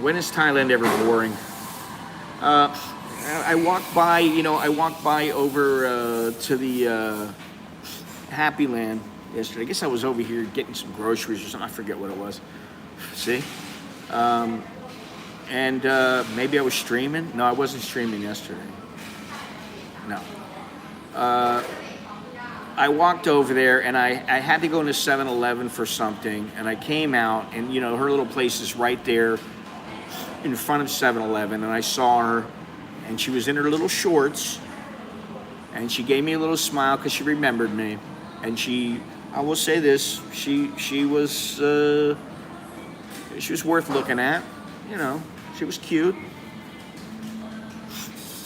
When is Thailand ever boring? I walked by over to the Happy Land yesterday. I guess I was over here getting some groceries or something. I forget what it was. See? And maybe I was streaming. No, I wasn't streaming yesterday. No. I walked over there, and I had to go into 7-Eleven for something, and I came out, and her little place is right there in front of 7-Eleven, and I saw her, and she was in her little shorts, and she gave me a little smile because she remembered me, and I will say this, she was worth looking at, she was cute.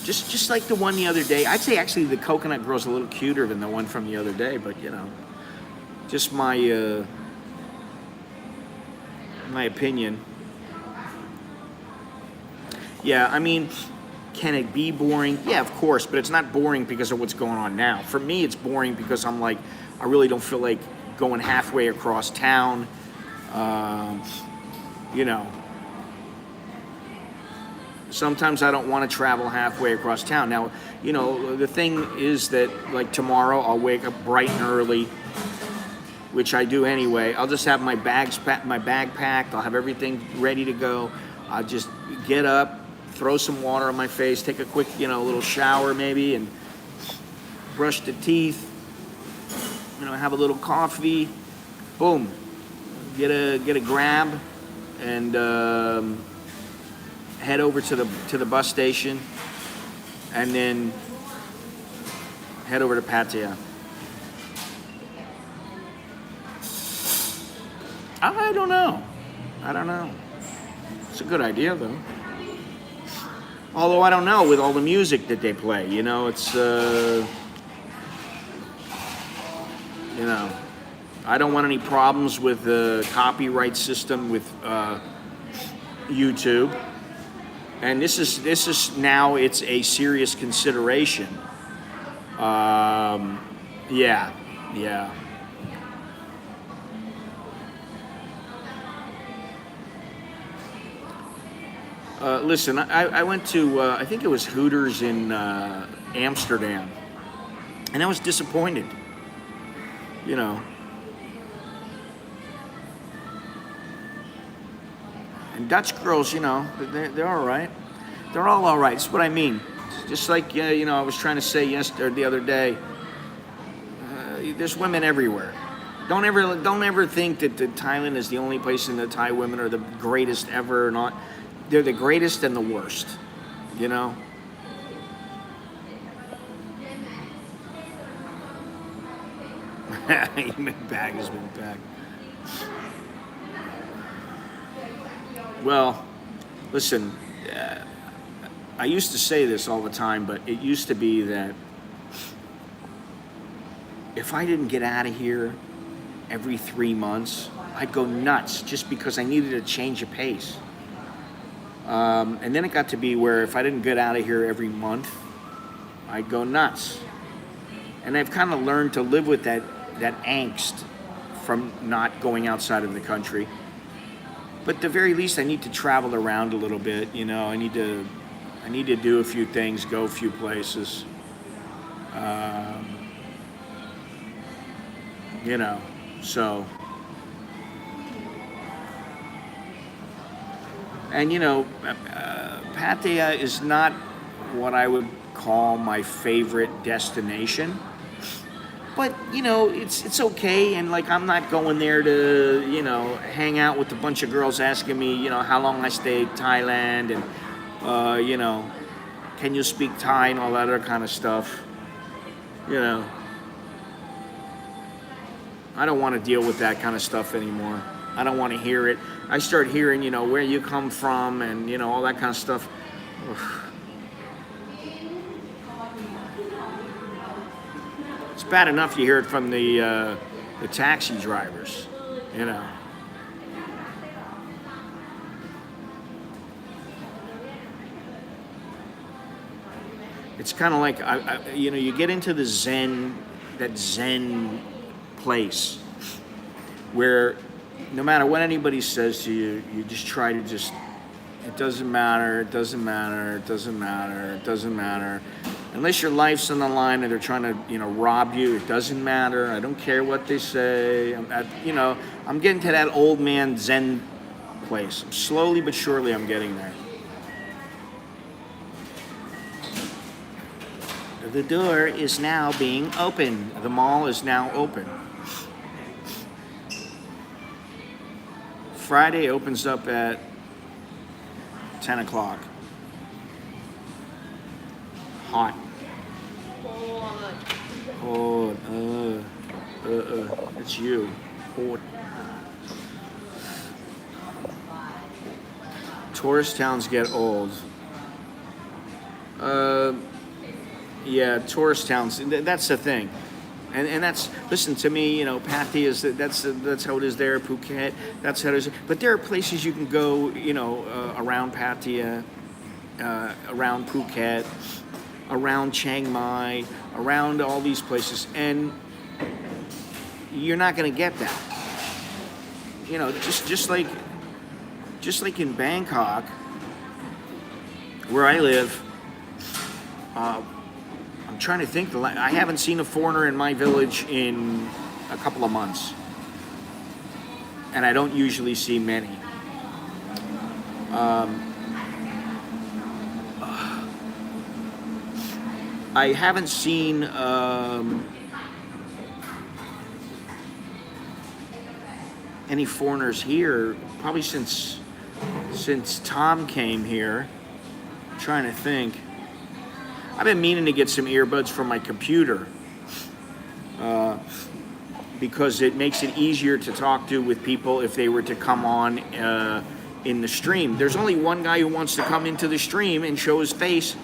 Just like the one the other day. I'd say actually the coconut girl's a little cuter than the one from the other day, but just my opinion. Yeah, I mean, can it be boring? Yeah, of course, but it's not boring because of what's going on now. For me, it's boring because I'm like, I really don't feel like going halfway across town. Sometimes I don't want to travel halfway across town. Now, the thing is that, like, tomorrow I'll wake up bright and early, which I do anyway. I'll just have my bag packed. I'll have everything ready to go. I'll just get up, throw some water on my face, take a quick, little shower maybe, and brush the teeth. Have a little coffee. Boom. Get a grab, and head over to the bus station, and then head over to Pattaya. I don't know. It's a good idea though. Although I don't know with all the music that they play. It's I don't want any problems with the copyright system with YouTube. And this is now, it's a serious consideration. Yeah. Listen, I went to, I think it was Hooters in Amsterdam, and I was disappointed. And Dutch girls, they're all right. They're all right. That's what I mean. Just like, I was trying to say the other day, there's women everywhere. Don't ever think that Thailand is the only place in the Thai women are the greatest ever or not. They're the greatest and the worst, Your bag has been packed. Well, listen, I used to say this all the time, but it used to be that if I didn't get out of here every 3 months, I'd go nuts just because I needed a change of pace. And then it got to be where if I didn't get out of here every month, I'd go nuts. And I've kind of learned to live with that angst from not going outside of the country. But at the very least, I need to travel around a little bit. You know, I need to do a few things, go a few places. You know, so. And you know, Pattaya is not what I would call my favorite destination. But you know, it's okay, and like I'm not going there to, you know, hang out with a bunch of girls asking me, you know, how long I stayed in Thailand, and you know, can you speak Thai and all that other kind of stuff. You know, I don't want to deal with that kind of stuff anymore. I don't want to hear it. I start hearing, you know, where you come from and, you know, all that kind of stuff. Ugh. It's bad enough you hear it from the taxi drivers, you know. It's kind of like, you know, you get into the that Zen place where no matter what anybody says to you, you just try to just, it doesn't matter, it doesn't matter, it doesn't matter, it doesn't matter. Unless your life's on the line and they're trying to, you know, rob you, it doesn't matter. I don't care what they say. You know, I'm getting to that old man Zen place. Slowly but surely I'm getting there. The door is now being opened. The mall is now open. Friday opens up at 10 o'clock. Hot. Hot. It's you. Hot. Tourist towns get old. Yeah, tourist towns. That's the thing. And that's, listen to me, you know, Pattaya is, that's how it is there, Phuket, that's how it is. But there are places you can go, you know, around Pattaya, around Phuket, around Chiang Mai, around all these places, and you're not going to get that. You know, just like in Bangkok, where I live, I'm trying to think. I haven't seen a foreigner in my village in a couple of months, and I don't usually see many. I haven't seen any foreigners here probably since Tom came here. I'm trying to think. I've been meaning to get some earbuds for my computer because it makes it easier to talk to with people if they were to come on in the stream. There's only one guy who wants to come into the stream and show his face,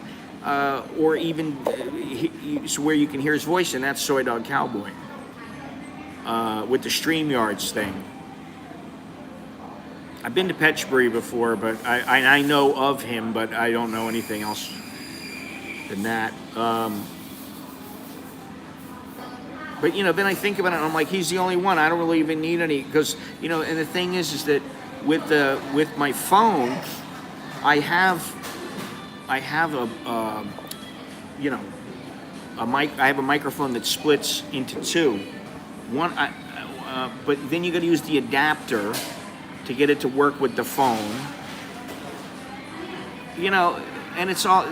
or even where you can hear his voice, and that's Soy Dog Cowboy with the StreamYards thing. I've been to Petchbury before, but I know of him, but I don't know anything else than that. But you know, then I think about it and I'm like, he's the only one. I don't really even need any, because you know, and the thing is that with my phone, I have a you know, I have a microphone that splits into two. One, but then you got to use the adapter to get it to work with the phone. You know. And it's all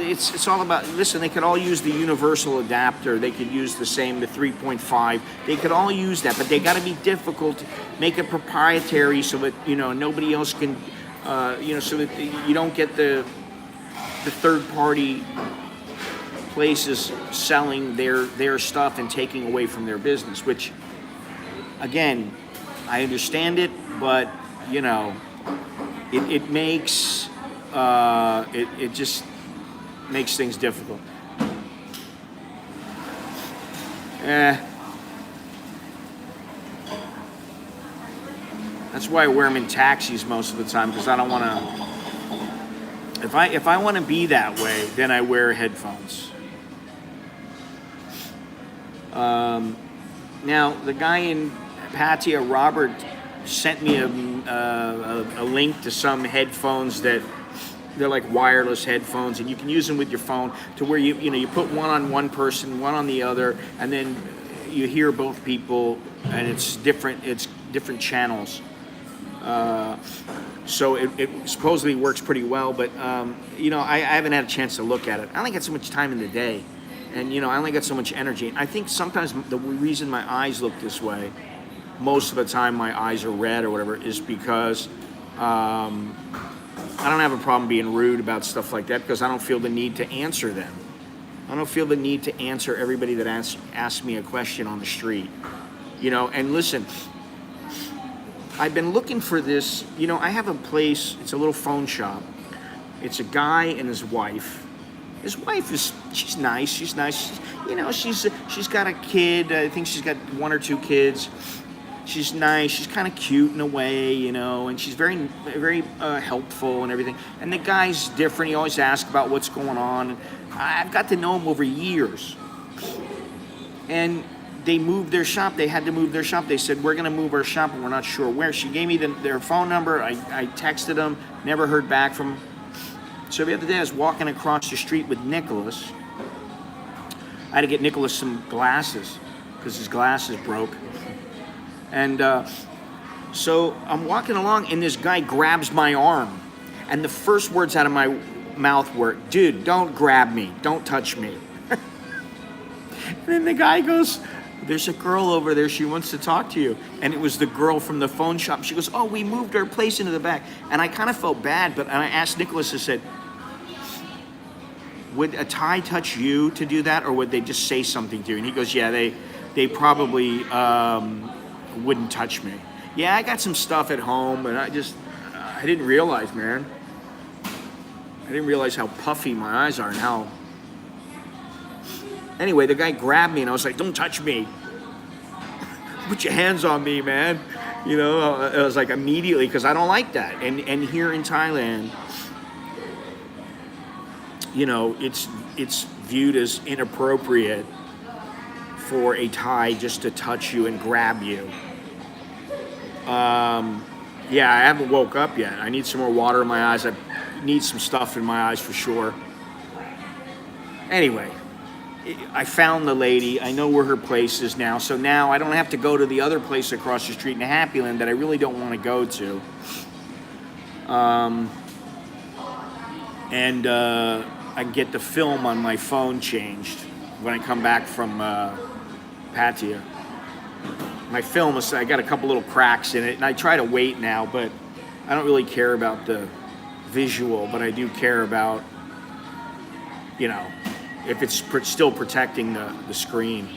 about, listen, they could all use the universal adapter. They could use the 3.5. They could all use that, but they got to be difficult, make it proprietary so that, you know, nobody else can, you know, so that you don't get the third-party places selling their stuff and taking away from their business, which, again, I understand it, but, you know, it makes... it just makes things difficult. That's why I wear them in taxis most of the time, because I don't want to. If I want to be that way, then I wear headphones. Now the guy in Pattaya, Robert, sent me a link to some headphones that they're like wireless headphones, and you can use them with your phone to where you put one on one person, one on the other, and then you hear both people, and it's different channels. So it supposedly works pretty well, but I haven't had a chance to look at it. I only got so much time in the day, and I only got so much energy. I think sometimes the reason my eyes look this way, most of the time my eyes are red or whatever, is because I don't have a problem being rude about stuff like that, because I don't feel the need to answer them. I don't feel the need to answer everybody that asks me a question on the street. And listen, I've been looking for this. I have a place, it's a little phone shop. It's a guy and his wife. His wife she's nice. She's nice. She's got a kid. I think she's got 1 or 2 kids. She's nice. She's kind of cute in a way, and she's very, very helpful and everything. And the guy's different. He always asks about what's going on. I've got to know him over years. And they moved their shop. They had to move their shop. They said, we're going to move our shop, and we're not sure where. She gave me their phone number. I texted them, never heard back from them. So the other day I was walking across the street with Nicholas. I had to get Nicholas some glasses because his glasses broke. And so I'm walking along, and this guy grabs my arm. And the first words out of my mouth were, dude, don't grab me. Don't touch me. And then the guy goes, there's a girl over there. She wants to talk to you. And it was the girl from the phone shop. She goes, oh, we moved our place into the back. And I kind of felt bad, but I asked Nicholas, I said, would a Thai touch you to do that, or would they just say something to you? And he goes, yeah, they probably wouldn't touch me. Yeah, I got some stuff at home, and I didn't realize, man. I didn't realize how puffy my eyes are and how... Anyway, the guy grabbed me, and I was like, don't touch me. Put your hands on me, man. I was like, immediately, because I don't like that. And here in Thailand, it's viewed as inappropriate for a Thai just to touch you and grab you. Yeah, I haven't woke up yet. I need some more water in my eyes. I need some stuff in my eyes for sure. Anyway, I found the lady. I know where her place is now. So now I don't have to go to the other place across the street in Happy Land that I really don't want to go to. I can get the film on my phone changed when I come back from Pattaya. My film I got a couple little cracks in it, and I try to wait now, but I don't really care about the visual, but I do care about, if it's still protecting the screen.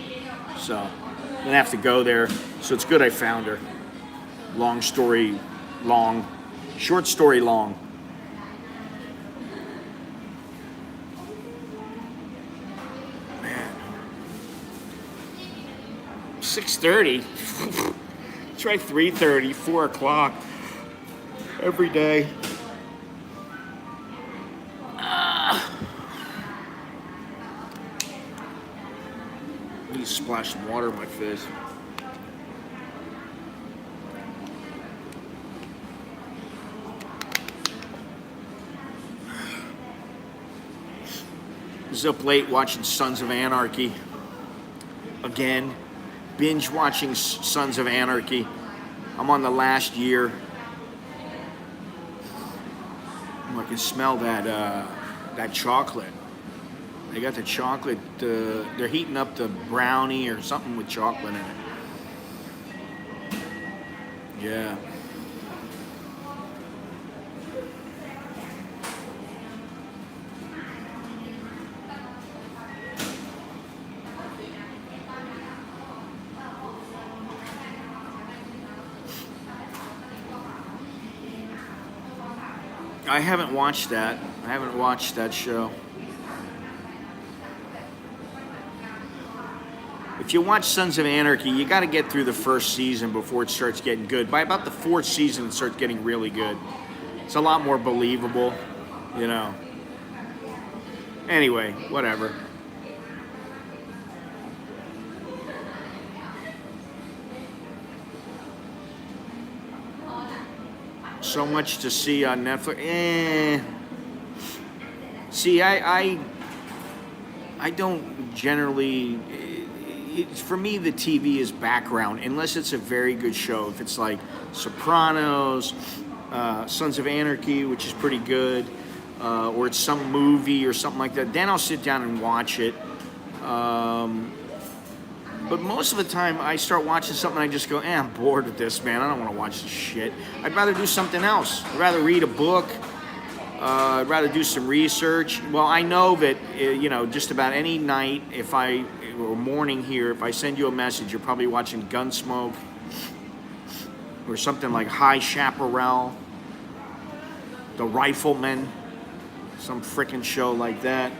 So I'm gonna have to go there. So it's good I found her. Long story long, short story long. Man, 6:30. Try 3:30, 4 o'clock every day. I need to splash some water in my face. I was up late watching Sons of Anarchy. Again, binge watching Sons of Anarchy. I'm on the last year. I can smell that chocolate. They got the chocolate, they're heating up the brownie or something with chocolate in it. Yeah. I haven't watched that. I haven't watched that show. if you watch Sons of Anarchy, you got to get through the first season before it starts getting good. By about the fourth season, it starts getting really good. It's a lot more believable, you know. Anyway, whatever. So much to see on Netflix. See, I don't generally. For me, the TV is background, unless it's a very good show. If it's like Sopranos, Sons of Anarchy, which is pretty good, or it's some movie or something like that, then I'll sit down and watch it. But most of the time, I start watching something, I just go, I'm bored with this, man. I don't want to watch this shit. I'd rather do something else. I'd rather read a book. I'd rather do some research. Well, I know that, just about any night, or morning here, if I send you a message, you're probably watching Gunsmoke or something like High Chaparral, The Rifleman, some frickin' show like that.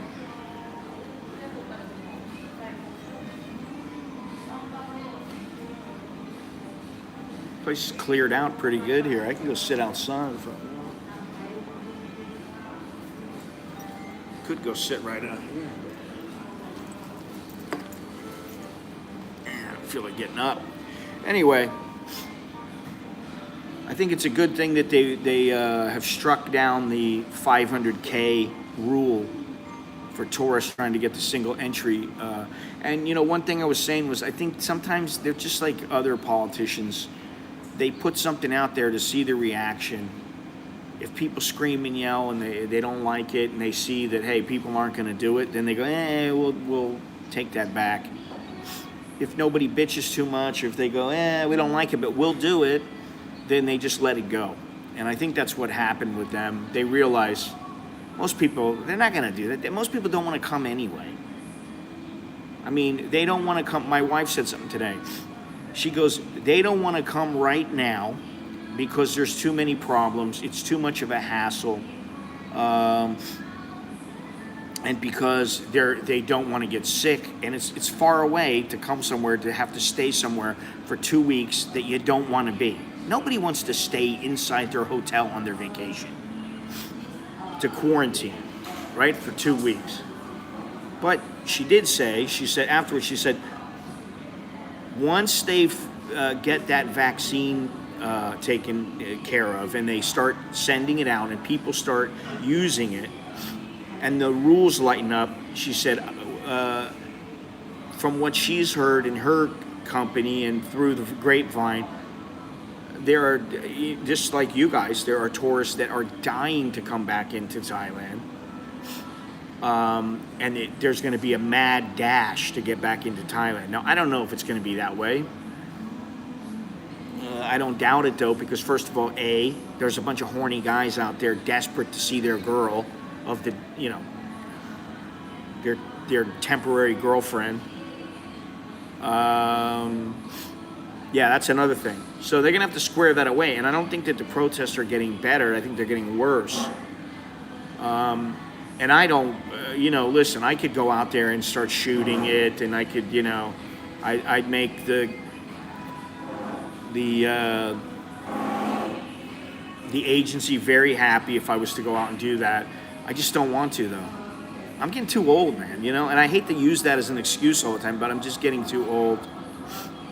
Place is cleared out pretty good here. I can go sit outside if I want. Could go sit right out here. I don't feel like getting up. Anyway, I think it's a good thing that they have struck down the 500K rule for tourists trying to get the single entry. And one thing I was saying was I think sometimes they're just like other politicians. They put something out there to see the reaction. If people scream and yell and they don't like it and they see that, hey, people aren't going to do it, then they go, we'll take that back. If nobody bitches too much, or if they go, we don't like it, but we'll do it, then they just let it go. And I think that's what happened with them. They realize most people, they're not going to do that. Most people don't want to come anyway. I mean, they don't want to come. My wife said something today. She goes, they don't want to come right now because there's too many problems. It's too much of a hassle. And because they don't want to get sick. And it's far away to come somewhere, to have to stay somewhere for 2 weeks that you don't want to be. Nobody wants to stay inside their hotel on their vacation. To quarantine, right, for 2 weeks. But she said afterwards, she said, once they get that vaccine taken care of and they start sending it out and people start using it and the rules lighten up, she said, from what she's heard in her company and through the grapevine, there are, just like you guys, there are tourists that are dying to come back into Thailand. And there's going to be a mad dash to get back into Thailand. Now, I don't know if it's going to be that way. I don't doubt it, though, because first of all, there's a bunch of horny guys out there desperate to see their girl of the, their temporary girlfriend. Yeah, that's another thing. So they're going to have to square that away. And I don't think that the protests are getting better. I think they're getting worse. And I don't, listen, I could go out there and start shooting it, and I could, I'd make the agency very happy if I was to go out and do that. I just don't want to, though. I'm getting too old, man, and I hate to use that as an excuse all the time, but I'm just getting too old.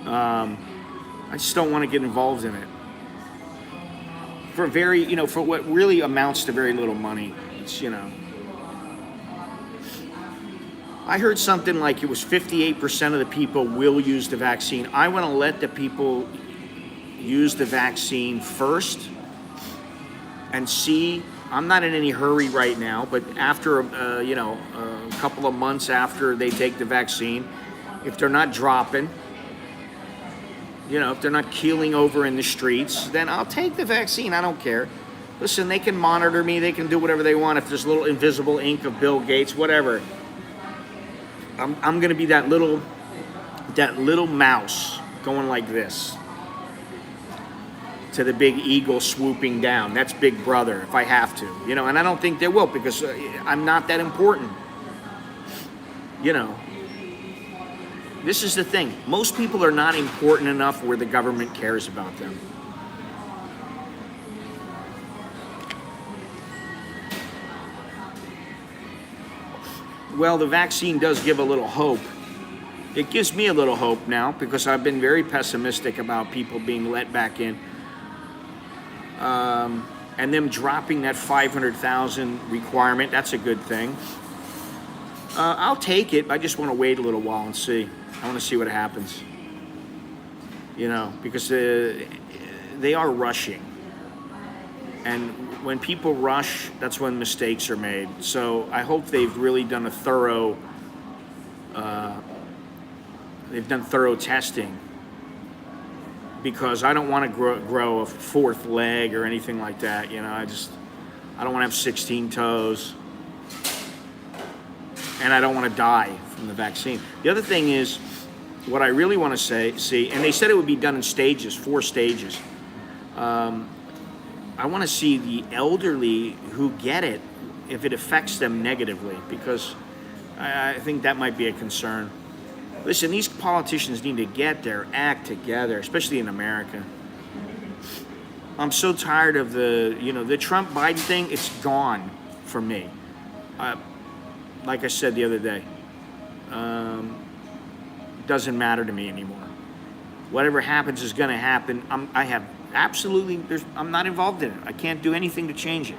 I just don't want to get involved in it. For for what really amounts to very little money. It's, I heard something like it was 58% of the people will use the vaccine. I want to let the people use the vaccine first and see. I'm not in any hurry right now, but after, a couple of months after they take the vaccine, if they're not dropping, if they're not keeling over in the streets, then I'll take the vaccine. I don't care. Listen, they can monitor me. They can do whatever they want. If there's little invisible ink of Bill Gates, whatever. I'm going to be that little mouse going like this to the big eagle swooping down. That's Big Brother if I have to, and I don't think they will because I'm not that important, This is the thing. Most people are not important enough where the government cares about them. Well, the vaccine does give a little hope. It gives me a little hope now because I've been very pessimistic about people being let back in. And them dropping that 500,000 requirement, that's a good thing. I'll take it. I just want to wait a little while and see. I want to see what happens. You know, because they are rushing. And when people rush, that's when mistakes are made. So I hope they've really done a thorough testing, because I don't want to grow a fourth leg or anything like that. You know, I don't want to have 16 toes, and I don't want to die from the vaccine. The other thing is, what I really want to see, and they said it would be done in stages, 4 stages. I want to see the elderly who get it, if it affects them negatively, because I think that might be a concern. Listen, these politicians need to get their act together, especially in America. I'm so tired of the Trump-Biden thing. It's gone for me. Like I said the other day, doesn't matter to me anymore. Whatever happens is going to happen. I'm not involved in it. I can't do anything to change it.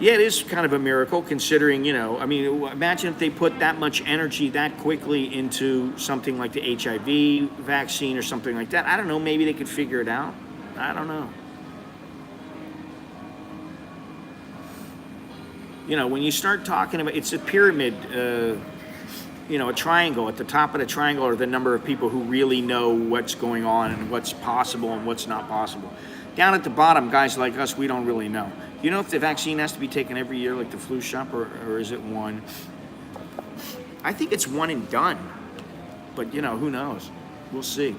Yeah, it is kind of a miracle considering, imagine if they put that much energy that quickly into something like the HIV vaccine or something like that. I don't know, maybe they could figure it out. I don't know. When you start talking about, it's a pyramid, a triangle. At the top of the triangle are the number of people who really know what's going on and what's possible and what's not possible. Down at the bottom, guys like us, we don't really know. Do you know if the vaccine has to be taken every year like the flu shot, or is it one? I think it's one and done. But, who knows? We'll see.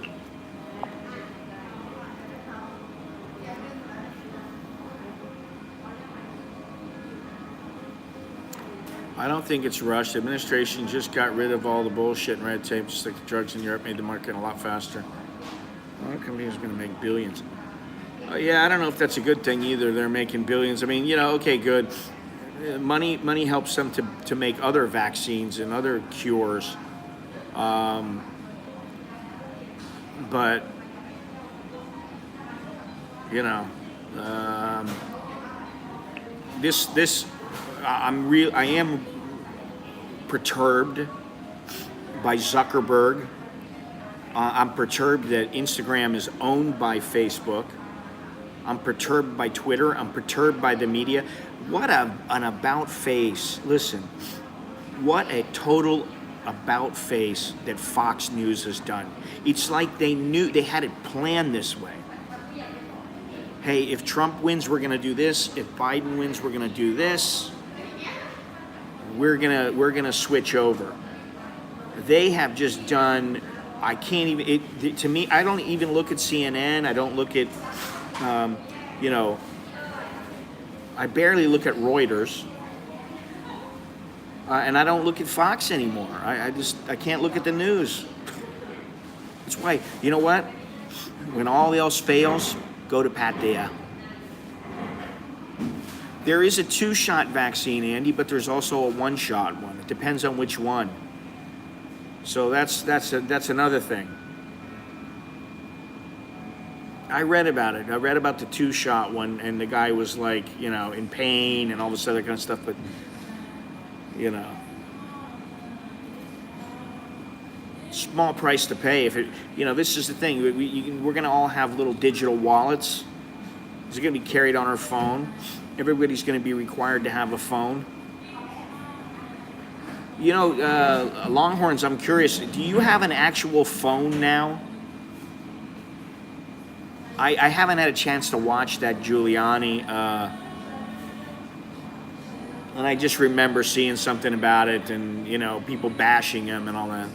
I don't think it's rushed. The administration just got rid of all the bullshit and red tape, just like the drugs in Europe made the market a lot faster. Our company is going to make billions. Yeah, I don't know if that's a good thing either. They're making billions. I mean, okay, good. Money helps them to make other vaccines and other cures. But I am perturbed by Zuckerberg. I'm perturbed that Instagram is owned by Facebook. I'm perturbed by Twitter. I'm perturbed by the media. What an about face. Listen, what a total about face that Fox News has done. It's like they knew, they had it planned this way. Hey, if Trump wins, we're gonna do this. If Biden wins, we're gonna do this. We're gonna switch over. They have just done. I can't even. To me, I don't even look at CNN. I don't look at. I barely look at Reuters. And I don't look at Fox anymore. I can't look at the news. That's why. You know what? When all else fails, go to Pattaya. There is a 2-shot vaccine, Andy, but there's also a 1-shot one. It depends on which one. So that's another thing. I read about it. I read about the 2-shot one, and the guy was like, in pain and all this other kind of stuff. But, small price to pay. If it, this is the thing. We're going to all have little digital wallets. It's going to be carried on our phone. Everybody's going to be required to have a phone. Longhorns, I'm curious, do you have an actual phone now? I haven't had a chance to watch that Giuliani, and I just remember seeing something about it and, people bashing him and all that.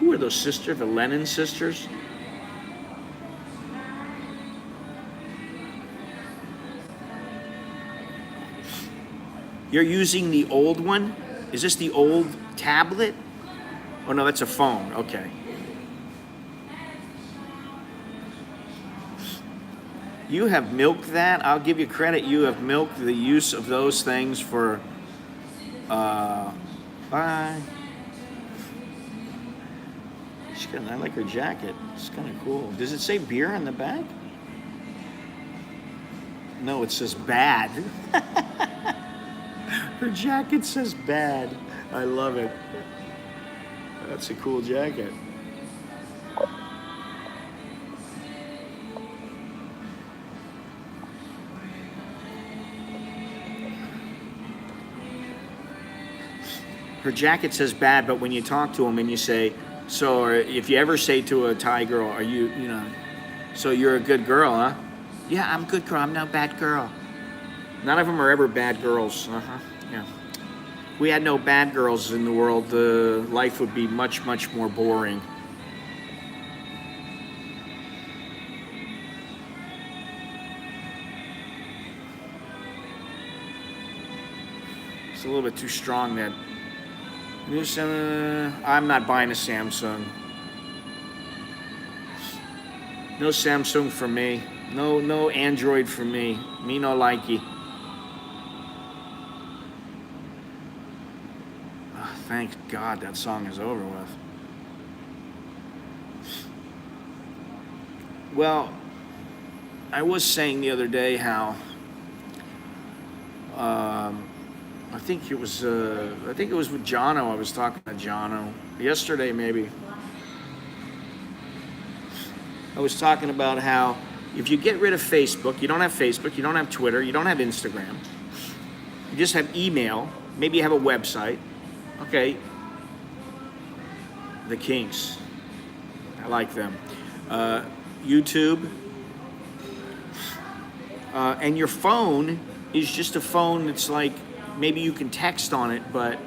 Who are those sisters, the Lennon sisters? You're using the old one? Is this the old tablet? Oh no, that's a phone. Okay. You have milked that. I'll give you credit. You have milked the use of those things for. Bye. I like her jacket. It's kind of cool. Does it say beer on the back? No, it says bad. Her jacket says bad. I love it. That's a cool jacket. Her jacket says bad, but when you talk to them and you say, so if you ever say to a Thai girl, are you, so you're a good girl, huh? Yeah, I'm a good girl. I'm not a bad girl. None of them are ever bad girls. Yeah. If we had no bad girls in the world, life would be much, much more boring. It's a little bit too strong, that. I'm not buying a Samsung. No Samsung for me. No Android for me. Me no likey. Oh, thank God that song is over with. Well, I was saying the other day how I think it was with Jono. I was talking to Jono yesterday, maybe. I was talking about how if you get rid of Facebook, you don't have Facebook, you don't have Twitter, you don't have Instagram, you just have email, maybe you have a website. Okay, the Kinks, I like them. YouTube, and your phone is just a phone that's like, maybe you can text on it, but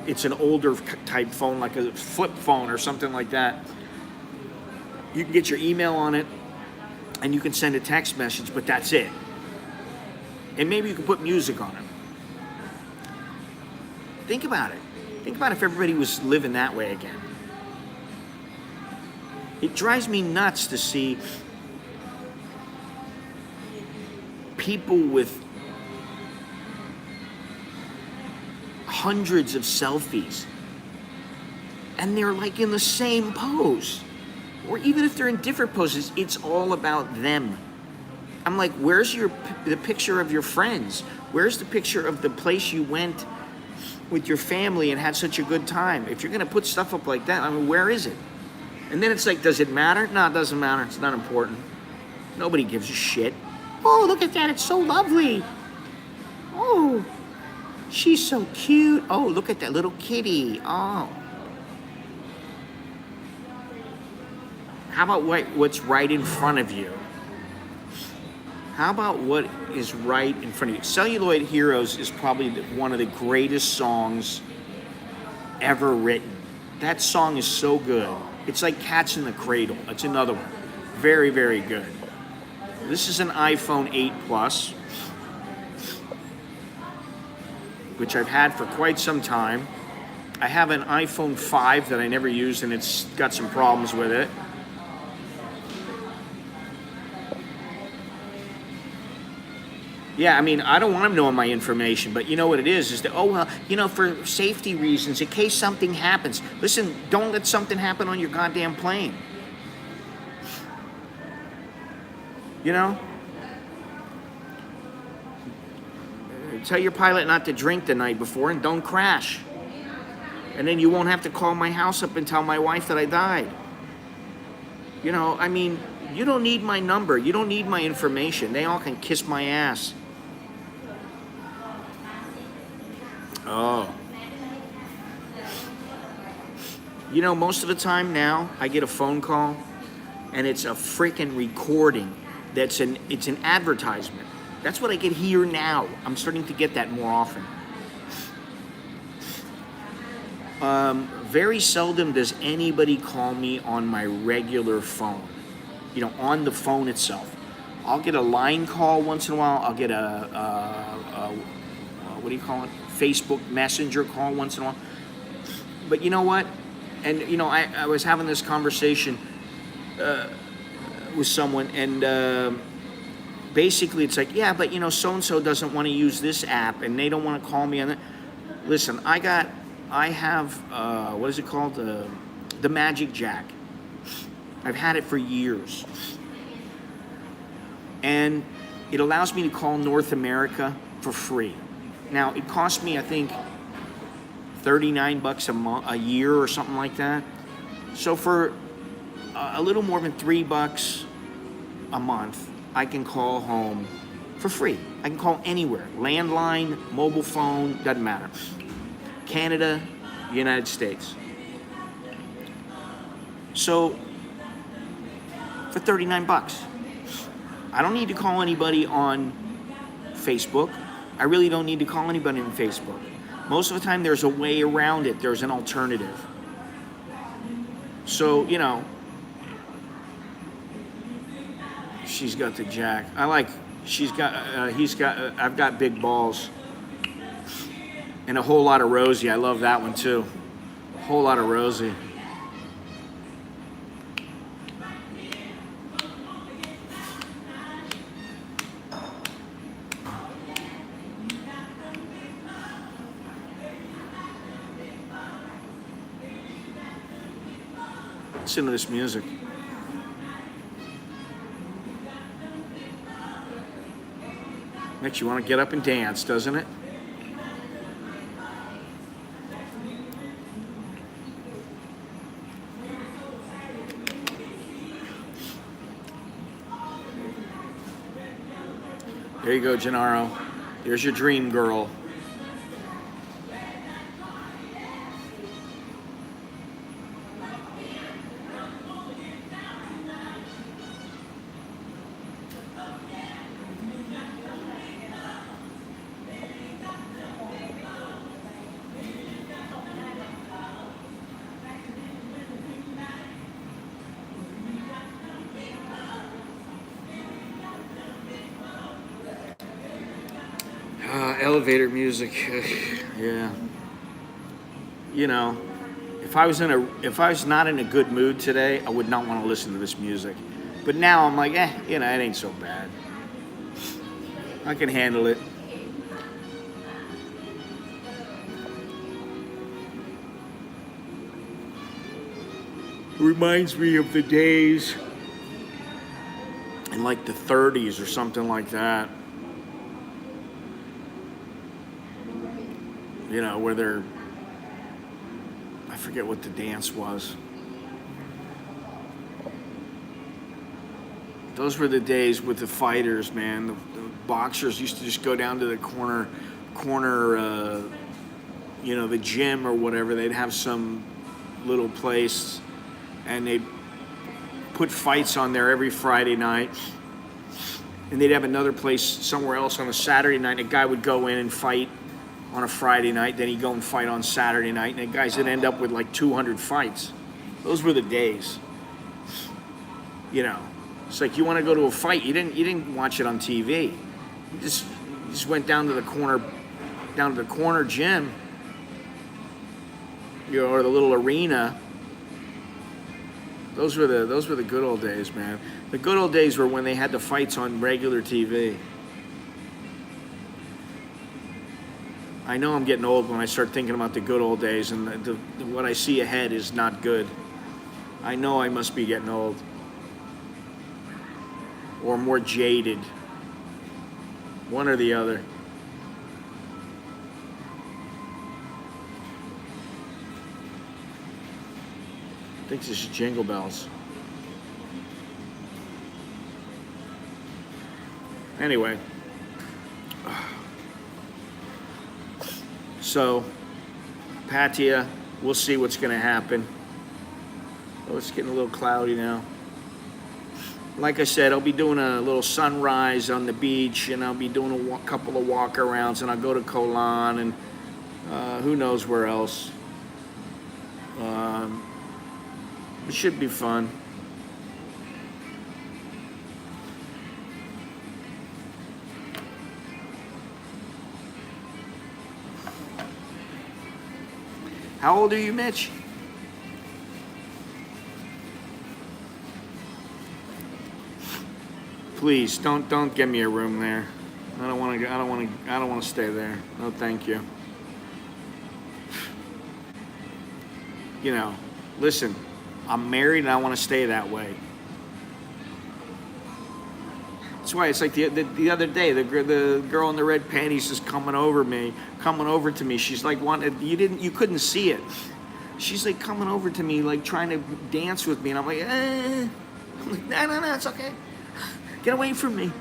it's an older type phone, like a flip phone or something like that. You can get your email on it, and you can send a text message, but that's it. And maybe you can put music on it. Think about it. Think about if everybody was living that way again. It drives me nuts to see people with hundreds of selfies, and they're like in the same pose, or even if they're in different poses, it's all about them. I'm like, where's the picture of your friends? Where's the picture of the place you went with your family and had such a good time? If you're gonna put stuff up like that, I mean, where is it? And then it's like, does it matter? No, it doesn't matter. It's not important. Nobody gives a shit. Oh, look at that, it's so lovely. Oh, she's so cute. Oh, look at that little kitty. Oh. How about what's right in front of you? How about what is right in front of you? Celluloid Heroes is probably one of the greatest songs ever written. That song is so good. It's like Cats in the Cradle. It's another one. Very, very good. This is an iPhone 8 Plus, which I've had for quite some time. I have an iPhone 5 that I never used, and it's got some problems with it. Yeah, I mean, I don't want them knowing my information, but you know what it is that, oh, well, for safety reasons, in case something happens. Listen, don't let something happen on your goddamn plane. Tell your pilot not to drink the night before and don't crash. And then you won't have to call my house up and tell my wife that I died. I mean, you don't need my number. You don't need my information. They all can kiss my ass. Oh. Most of the time now, I get a phone call, and it's a freaking recording. It's an advertisement. That's what I get here now. I'm starting to get that more often. Very seldom does anybody call me on my regular phone. On the phone itself. I'll get a line call once in a while. I'll get a what do you call it? Facebook Messenger call once in a while. But you know what? And you know, I was having this conversation with someone, and basically it's like, yeah, but you know, so and so doesn't want to use this app, and they don't want to call me on that. Listen, I have what is it called? The Magic Jack. I've had it for years, and it allows me to call North America for free. Now it cost me, I think, $39 a year or something like that. So for a little more than $3 a month, I can call home for free. I can call anywhere, landline, mobile phone, doesn't matter. Canada, United States. So for $39, I don't need to call anybody on Facebook. I really don't need to call anybody on Facebook. Most of the time there's a way around it. There's an alternative. So, you know, she's got the Jack. I've got big balls. And a whole lot of Rosie. I love that one too. A whole lot of Rosie. Listen to this music. Makes you want to get up and dance, doesn't it? There you go, Gennaro. There's your dream girl. Elevator music, yeah. You know, if I was not in a good mood today, I would not want to listen to this music. But now I'm like, you know, it ain't so bad. I can handle it. It reminds me of the days in like the 30s or something like that. You know, where I forget what the dance was. Those were the days with the fighters, man. The boxers used to just go down to the corner, you know, the gym or whatever. They'd have some little place, and they'd put fights on there every Friday night. And they'd have another place somewhere else on a Saturday night. A guy would go in and fight on a Friday night, then he'd go and fight on Saturday night, and the guys would end up with like 200 fights. Those were the days. You know, it's like you want to go to a fight, you didn't watch it on TV. You just went down to the corner gym, you know, or the little arena. Those were the good old days, man. The good old days were when they had the fights on regular TV. I know I'm getting old when I start thinking about the good old days, and what I see ahead is not good. I know I must be getting old. Or more jaded. One or the other. I think this is Jingle Bells. Anyway. So, Pattaya, we'll see what's going to happen. Oh, it's getting a little cloudy now. Like I said, I'll be doing a little sunrise on the beach, and I'll be doing a couple of walk-arounds, and I'll go to Koh Lan, and who knows where else. It should be fun. How old are you, Mitch? Please don't get me a room there. I don't want to stay there. No, thank you. You know, listen, I'm married and I want to stay that way. That's why it's like the other day, the girl in the red panties is coming over to me. She's like, you couldn't see it. She's like coming over to me, like trying to dance with me, and I'm like, no, it's okay. Get away from me.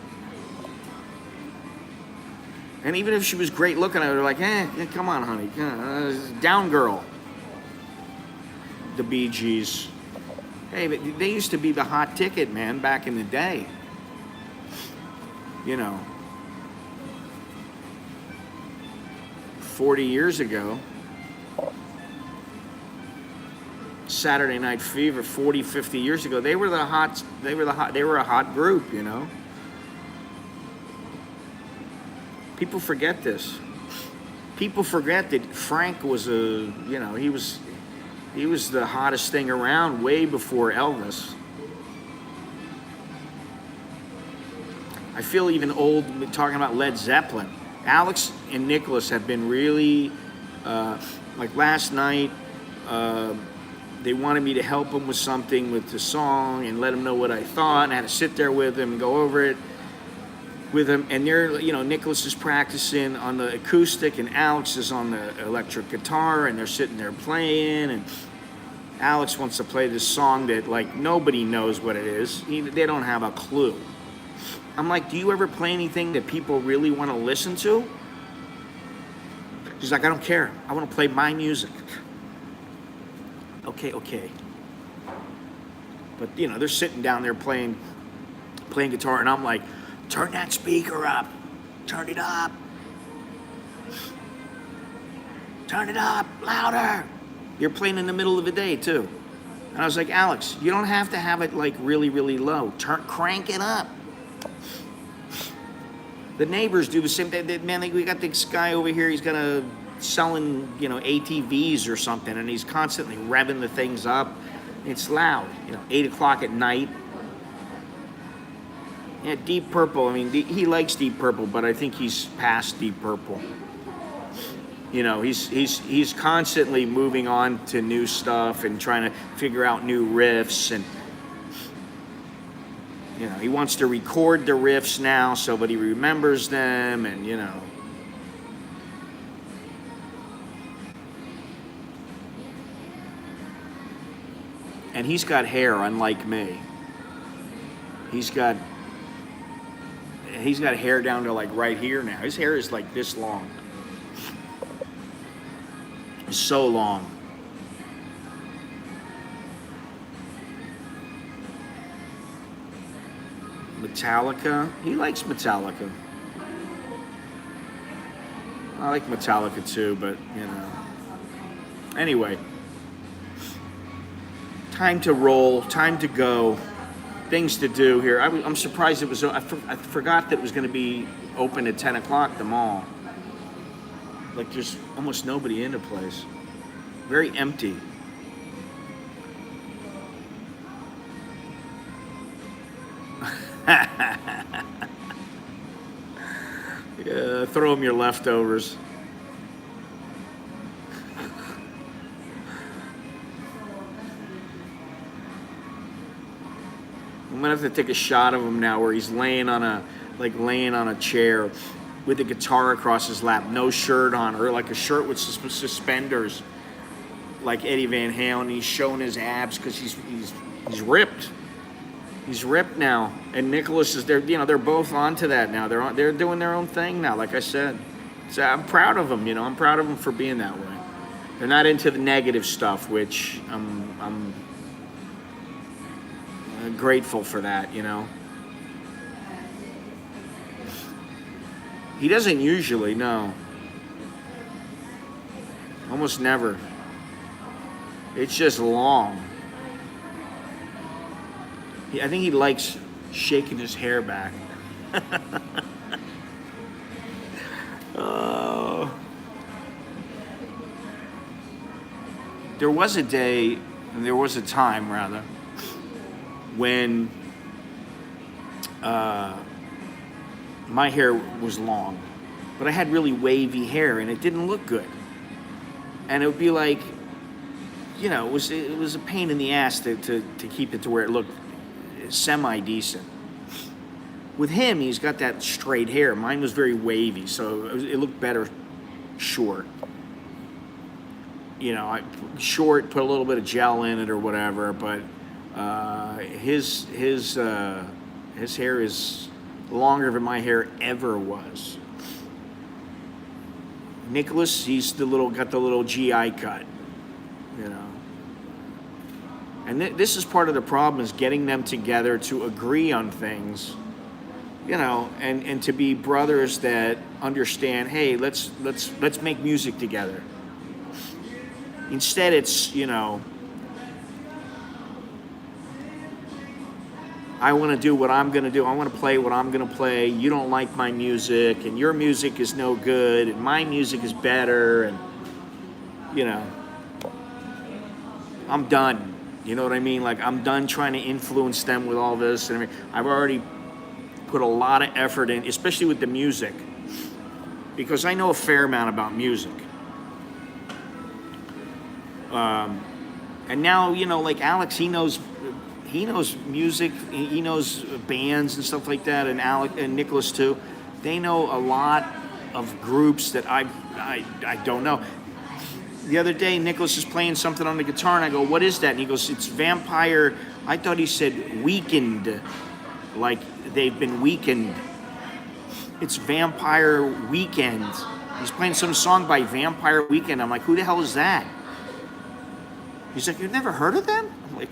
And even if she was great looking, I would like, come on, honey, down girl. The Bee Gees. Hey, but they used to be the hot ticket, man, back in the day. You know, 40 years ago, Saturday Night Fever, 40, 50 years ago, they were a hot group, you know. People forget this. People forget that Frank was he was the hottest thing around way before Elvis. I feel even old talking about Led Zeppelin. Alex and Nicholas have been really, like last night, they wanted me to help them with something with the song and let them know what I thought, and I had to sit there with them and go over it with them. And Nicholas is practicing on the acoustic and Alex is on the electric guitar, and they're sitting there playing, and Alex wants to play this song that like nobody knows what it is. They don't have a clue. I'm like, do you ever play anything that people really want to listen to? He's like, I don't care. I want to play my music. Okay. But, they're sitting down there playing guitar, and I'm like, turn that speaker up. Turn it up. Turn it up, louder. You're playing in the middle of the day, too. And I was like, Alex, you don't have to have it, like, really, really low. Crank it up. The neighbors do the same thing. Man, we got this guy over here. He's selling, ATVs or something, and he's constantly revving the things up. It's loud. 8 o'clock at night. Yeah, Deep Purple. I mean, he likes Deep Purple, but I think he's past Deep Purple. He's constantly moving on to new stuff and trying to figure out new riffs, and he wants to record the riffs now so that he remembers them, and And he's got hair, unlike me. He's got hair down to like right here now. His hair is like this long. It's so long. Metallica. He likes Metallica. I like Metallica too, but Anyway. Time to roll. Time to go. Things to do here. I'm surprised it was. I forgot that it was going to be open at 10 o'clock. The mall. Like there's almost nobody in the place. Very empty. Yeah, throw them your leftovers. I'm gonna have to take a shot of him now, where he's laying on a chair with the guitar across his lap, no shirt on, or like a shirt with suspenders, like Eddie Van Halen. He's showing his abs because he's ripped. He's ripped now, and Nicholas is there. They're both onto that now. They're doing their own thing now. Like I said, so I'm proud of them. I'm proud of them for being that way. They're not into the negative stuff, which I'm grateful for that. He doesn't usually, no. Almost never. It's just long. I think he likes shaking his hair back. Oh. there was a day, and there was a time rather, when my hair was long, but I had really wavy hair and it didn't look good. And it would be like, it was a pain in the ass to keep it to where it looked semi-decent. With him, he's got that straight hair. Mine was very wavy, so it looked better short. Short, put a little bit of gel in it or whatever, but his hair is longer than my hair ever was. Nicholas, he's got the little GI cut, And this is part of the problem, is getting them together to agree on things, and to be brothers that understand, hey, let's make music together. Instead, it's, I want to do what I'm going to do. I want to play what I'm going to play. You don't like my music, and your music is no good, and my music is better, and, I'm done. You know what I mean? Like, I'm done trying to influence them with all this. And I've already put a lot of effort in, especially with the music, because I know a fair amount about music. And now, like Alex, he knows music, he knows bands and stuff like that, and Alex and Nicholas too. They know a lot of groups that I don't know. The other day, Nicholas is playing something on the guitar, and I go, "What is that?" And he goes, "It's Vampire." I thought he said weakened, like they've been weakened. It's Vampire Weekend. He's playing some song by Vampire Weekend. I'm like, who the hell is that? He's like, you've never heard of them? I'm like,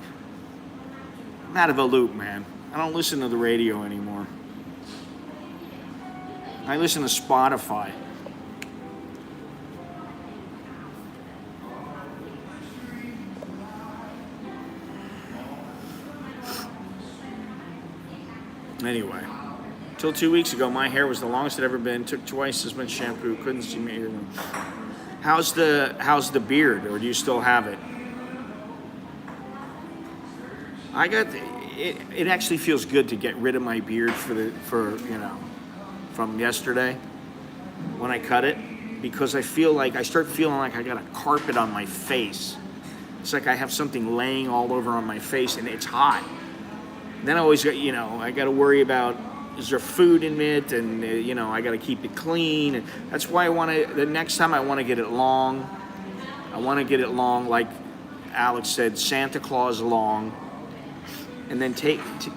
I'm out of a loop, man. I don't listen to the radio anymore. I listen to Spotify. Anyway, till 2 weeks ago, my hair was the longest it ever been. Took twice as much shampoo. Couldn't see me. How's the beard, or do you still have it? It actually feels good to get rid of my beard from yesterday when I cut it, because I start feeling like I got a carpet on my face. It's like I have something laying all over on my face, and it's hot. Then I always got, I got to worry about, is there food in it, and I got to keep it clean. And that's why the next time I want to get it long. I want to get it long, like Alex said, Santa Claus long. And then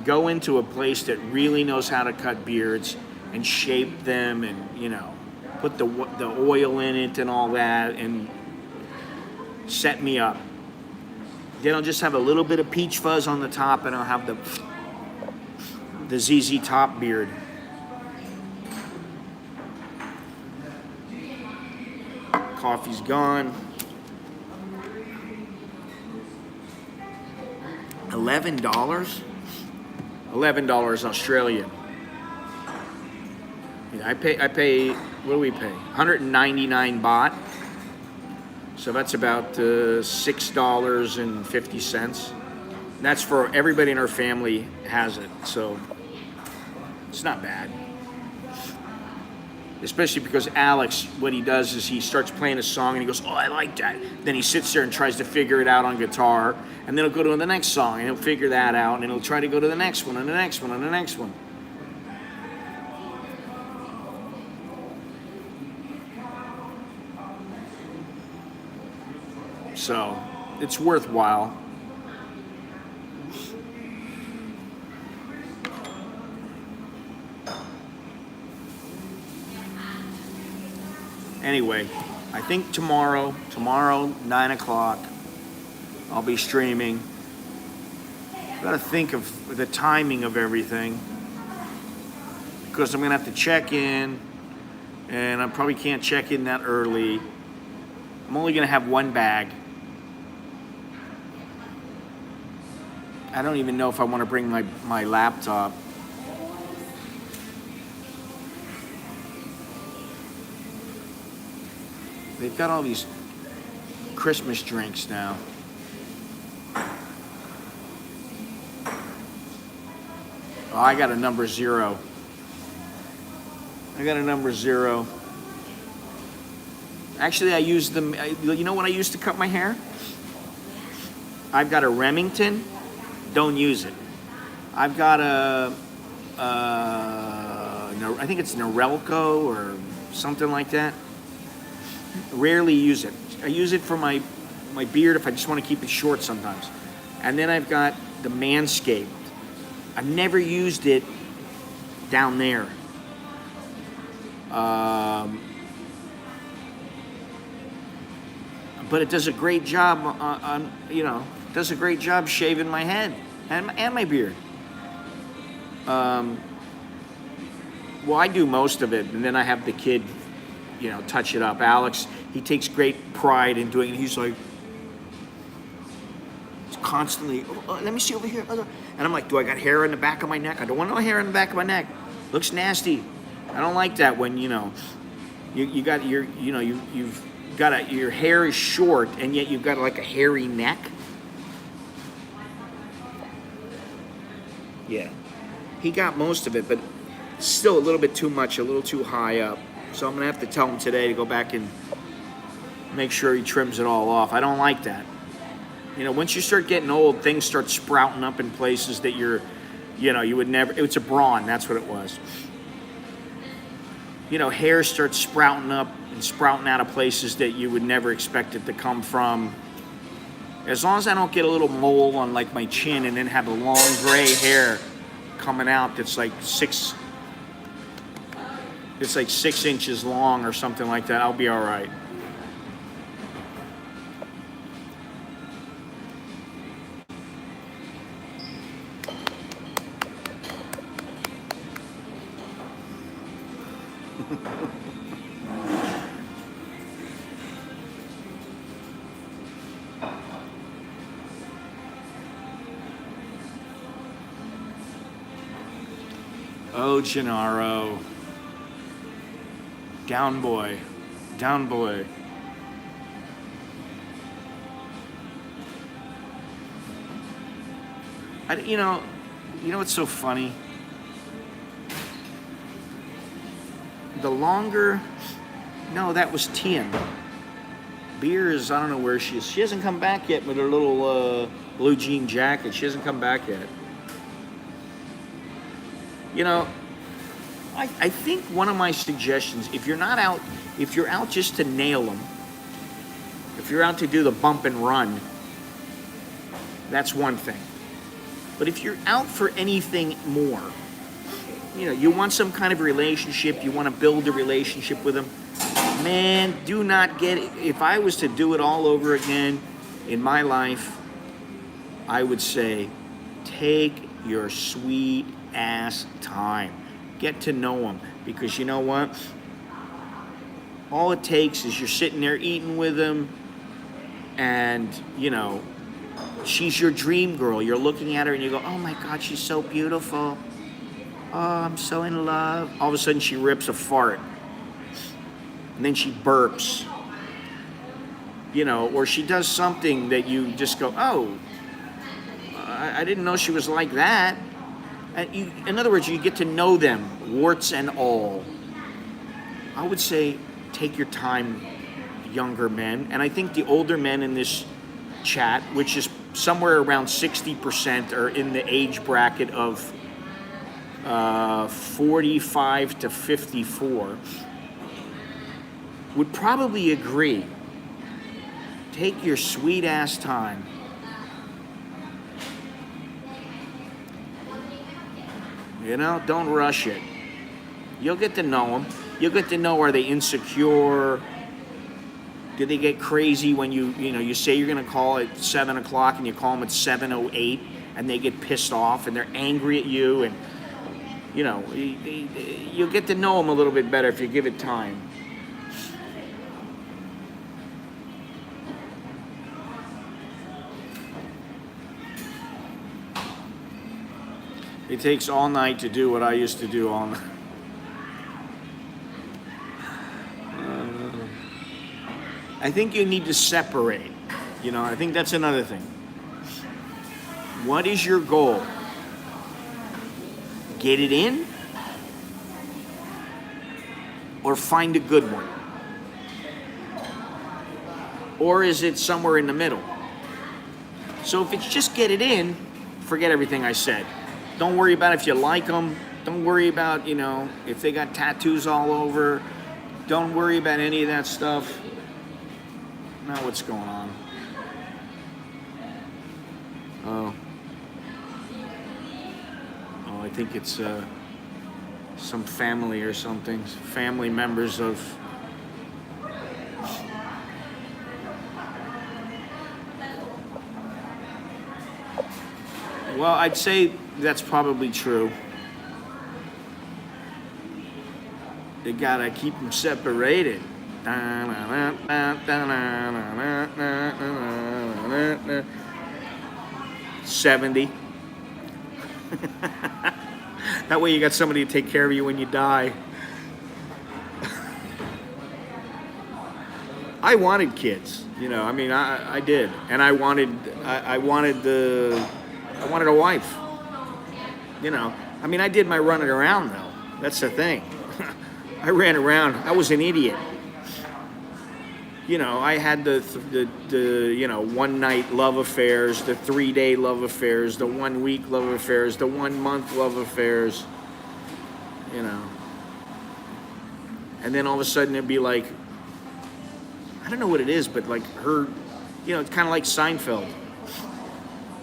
go into a place that really knows how to cut beards and shape them, and put the oil in it and all that, and set me up. Then I'll just have a little bit of peach fuzz on the top, and I'll have the ZZ Top beard. Coffee's gone. $11? $11 Australian. Yeah, I pay. What do we pay? 199 baht. So that's about $6.50. That's for everybody in our family has it, so it's not bad. Especially because Alex, what he does is he starts playing a song and he goes, "Oh, I like that." Then he sits there and tries to figure it out on guitar, and then he'll go to the next song and he'll figure that out, and he'll try to go to the next one and the next one and the next one. So it's worthwhile. Anyway, I think tomorrow, 9 o'clock, I'll be streaming. I've got to think of the timing of everything, because I'm going to have to check in, and I probably can't check in that early. I'm only going to have one bag. I don't even know if I want to bring my laptop. They've got all these Christmas drinks now. Oh, I got a number 0. I got a number 0. Actually, I use them. You know what I use to cut my hair? I've got a Remington. Don't use it. I've got I think it's Norelco or something like that. Rarely use it. I use it for my beard if I just want to keep it short sometimes. And then I've got the Manscaped. I've never used it down there. But it does a great job does a great job shaving my head and my beard. Well, I do most of it, and then I have the kid, touch it up. Alex, he takes great pride in doing it. He's like, constantly, let me see over here. And I'm like, do I got hair in the back of my neck? I don't want no hair in the back of my neck. Looks nasty. I don't like that when, you've got your hair is short and yet you've got like a hairy neck. Yeah. He got most of it, but still a little bit too much, a little too high up. So I'm going to have to tell him today to go back and make sure he trims it all off. I don't like that. Once you start getting old, things start sprouting up in places that you would never, it's a brawn, that's what it was. Hair starts sprouting up and sprouting out of places that you would never expect it to come from. As long as I don't get a little mole on like my chin and then have a long gray hair coming out that's like 6 inches long or something like that, I'll be all right. Oh, Gennaro. Down boy. Down boy. You know what's so funny? The longer... No, that was Tien. Beer is, I don't know where she is. She hasn't come back yet with her little blue jean jacket. She hasn't come back yet. I think one of my suggestions, if you're out just to nail them, if you're out to do the bump and run, that's one thing. But if you're out for anything more, you want some kind of relationship, you want to build a relationship with them, man, do not get it. If I was to do it all over again in my life, I would say, take your sweet ass time. Get to know them, because you know what? All it takes is you're sitting there eating with them, and she's your dream girl. You're looking at her and you go, oh my God, she's so beautiful. Oh, I'm so in love. All of a sudden she rips a fart, and then she burps, or she does something that you just go, oh, I didn't know she was like that. And in other words, you get to know them, warts and all. I would say take your time, younger men. And I think the older men in this chat, which is somewhere around 60%, are in the age bracket of 45 to 54, would probably agree. Take your sweet ass time. Don't rush it. You'll get to know them. You'll get to know, are they insecure? Do they get crazy when you say you're going to call at 7 o'clock and you call them at 7:08 and they get pissed off and they're angry at you, and you'll get to know them a little bit better if you give it time. It takes all night to do what I used to do all night. I think you need to separate. You know, I think that's another thing. What is your goal? Get it in? Or find a good one? Or is it somewhere in the middle? So if it's just get it in, forget everything I said. Don't worry about if you like them. Don't worry about, you know, if they got tattoos all over. Don't worry about any of that stuff. Now what's going on? Oh, I think it's some family or something. Family members of... Well, I'd say that's probably true. They gotta keep them separated. 70. That way you got somebody to take care of you when you die. I wanted kids, you know. I mean, I did, and I wanted a wife. You know, I mean, I did my running around though. That's the thing. I ran around. I was an idiot. You know, I had the you know, 1-night love affairs, the 3-day love affairs, the 1-week love affairs, the 1-month love affairs. You know, and then all of a sudden it'd be like, I don't know what it is, but like her, you know, it's kind of like Seinfeld.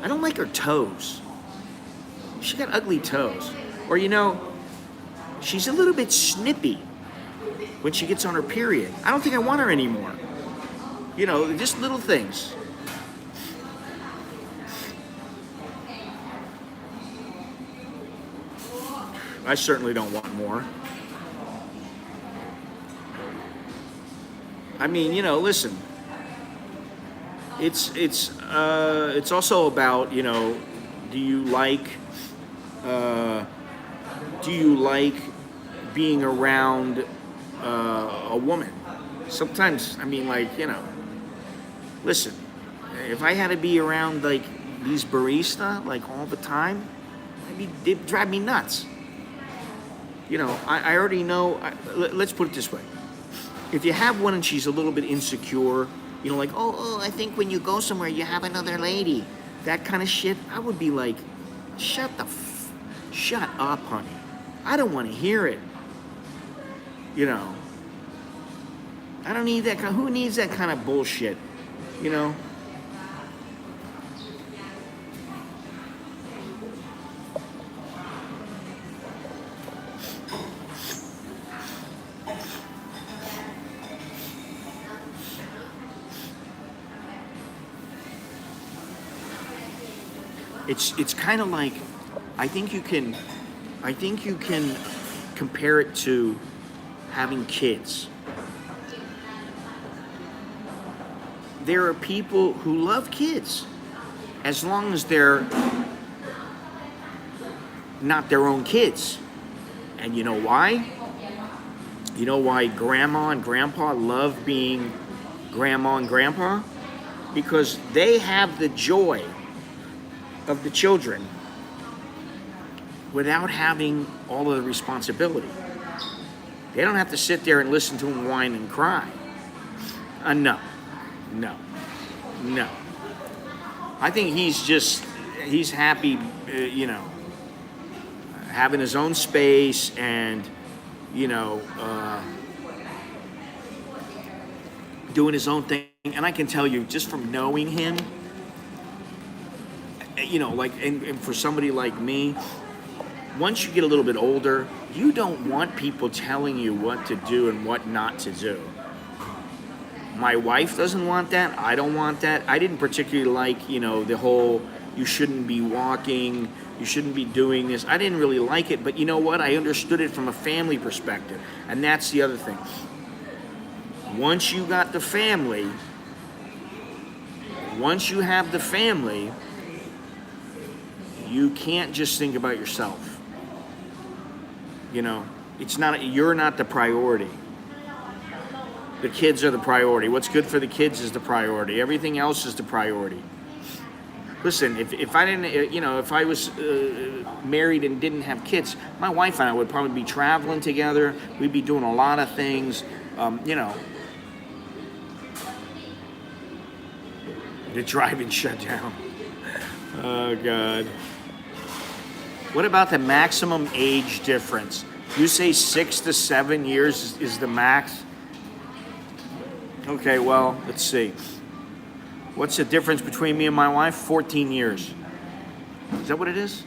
I don't like her toes. She got ugly toes. Or, you know, she's a little bit snippy when she gets on her period. I don't think I want her anymore. You know, just little things. I certainly don't want more. I mean, you know, listen. It's also about, you know, do you like being around a woman? Sometimes, I mean, like, you know, listen, if I had to be around like these barista like all the time, it'd drive me nuts. You know, I already know. Let's put it this way: if you have one and she's a little bit insecure, you know, like, oh, I think when you go somewhere you have another lady, that kind of shit, I would be like, shut up, honey. I don't want to hear it. You know, I don't need that. Who needs that kind of bullshit? You know. It's kind of like, I think you can compare it to having kids. There are people who love kids as long as they're not their own kids. And you know why? You know why grandma and grandpa love being grandma and grandpa? Because they have the joy of the children without having all of the responsibility. They don't have to sit there and listen to him whine and cry. No. I think he's happy, you know, having his own space and, you know, doing his own thing. And I can tell you, just from knowing him, you know, like, and for somebody like me, once you get a little bit older, you don't want people telling you what to do and what not to do. My wife doesn't want that. I don't want that. I didn't particularly like, you know, the whole, you shouldn't be walking, you shouldn't be doing this. I didn't really like it, but you know what? I understood it from a family perspective. And that's the other thing. Once you got the family, once you have the family, you can't just think about yourself. You know, it's not, you're not the priority. The kids are the priority. What's good for the kids is the priority. Everything else is the priority. Listen, if I didn't, if I was married and didn't have kids, my wife and I would probably be traveling together. We'd be doing a lot of things, The drive-in shut down. Oh, God. What about the maximum age difference? You say 6 to 7 years is the max? Okay, well, let's see. What's the difference between me and my wife? 14 years. Is that what it is?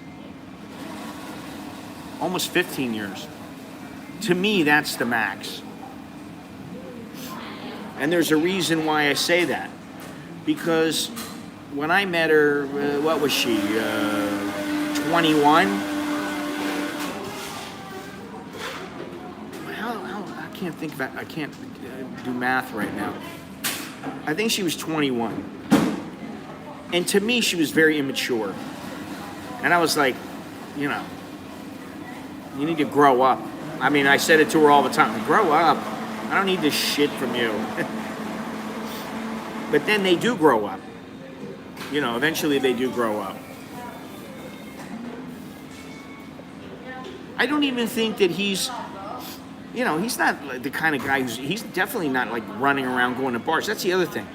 Almost 15 years. To me, that's the max. And there's a reason why I say that. Because when I met her, what was she? 21? I can't think about. I can't do math right now. I think she was 21. And to me, she was very immature. And I was like, you need to grow up. I mean, I said it to her all the time. Grow up. I don't need this shit from you. But then they do grow up. Eventually they do grow up. I don't even think that he's not the kind of guy he's definitely not like running around going to bars. That's the other thing.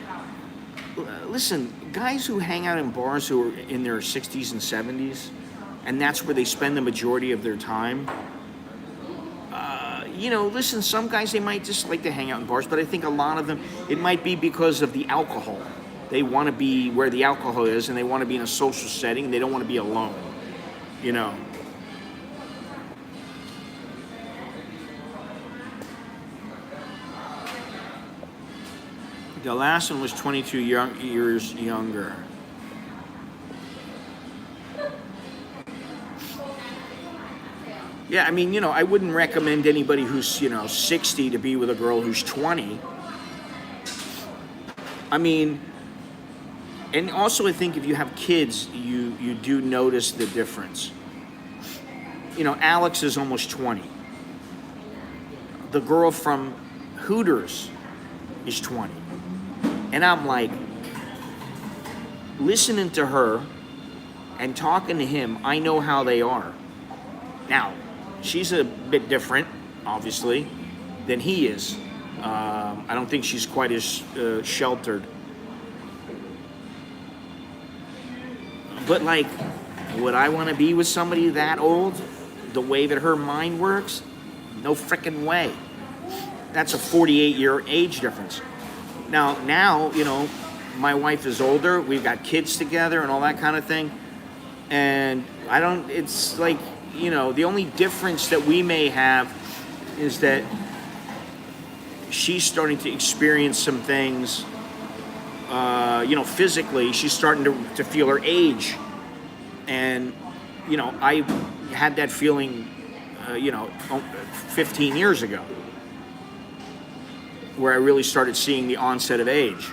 Listen, guys who hang out in bars who are in their 60s and 70s, and that's where they spend the majority of their time. Listen, some guys, they might just like to hang out in bars, but I think a lot of them, it might be because of the alcohol. They want to be where the alcohol is, and they want to be in a social setting. They don't want to be alone, The last one was 22 years younger. Yeah, I mean, I wouldn't recommend anybody who's, 60 to be with a girl who's 20. I mean, and also I think if you have kids, you do notice the difference. Alex is almost 20. The girl from Hooters is 20. And I'm like, listening to her and talking to him, I know how they are. Now, she's a bit different, obviously, than he is. I don't think she's quite as sheltered. But like, would I want to be with somebody that old? The way that her mind works? No frickin' way. That's a 48-year age difference. Now, my wife is older. We've got kids together and all that kind of thing. And it's like, the only difference that we may have is that she's starting to experience some things, physically. She's starting to feel her age. And, I had that feeling, 15 years ago, where I really started seeing the onset of age.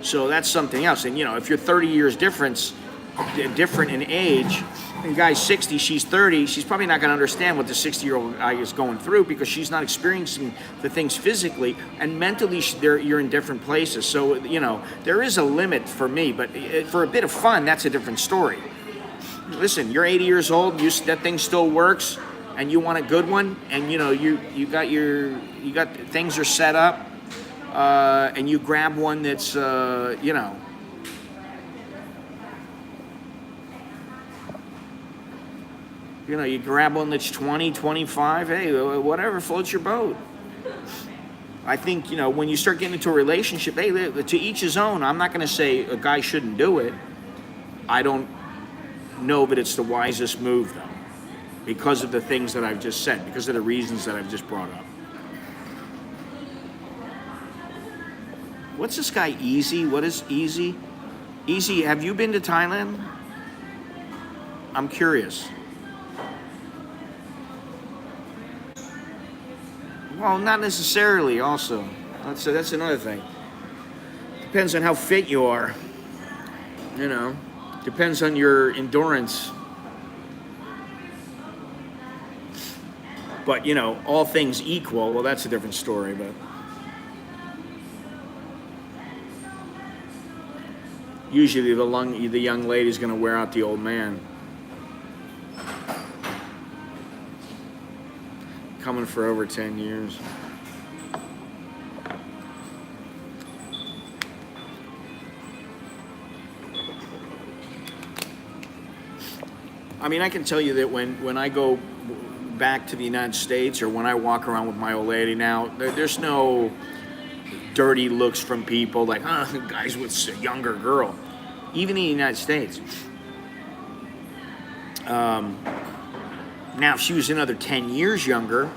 So that's something else. And, if you're 30 years different in age, and guy's 60, she's 30, she's probably not going to understand what the 60-year-old guy is going through because she's not experiencing the things physically, and mentally you're in different places. So, there is a limit for me, but for a bit of fun, that's a different story. Listen, you're 80 years old, that thing still works, and you want a good one, and you got things are set up, and you grab one that's you grab one that's 20, 25, hey, whatever floats your boat. I think, when you start getting into a relationship, hey, to each his own. I'm not going to say a guy shouldn't do it. I don't know that it's the wisest move, though, because of the things that I've just said, because of the reasons that I've just brought up. What's this guy, Easy? What is Easy? Easy, have you been to Thailand? I'm curious. Well, not necessarily, also. That's another thing. Depends on how fit you are. Depends on your endurance. But, all things equal, well, that's a different story, but Usually the young lady's going to wear out the old man. Coming for over 10 years. I mean, I can tell you that when I go back to the United States, or when I walk around with my old lady now, there's no dirty looks from people like, guys with a younger girl. Even in the United States. Now, if she was another 10 years younger,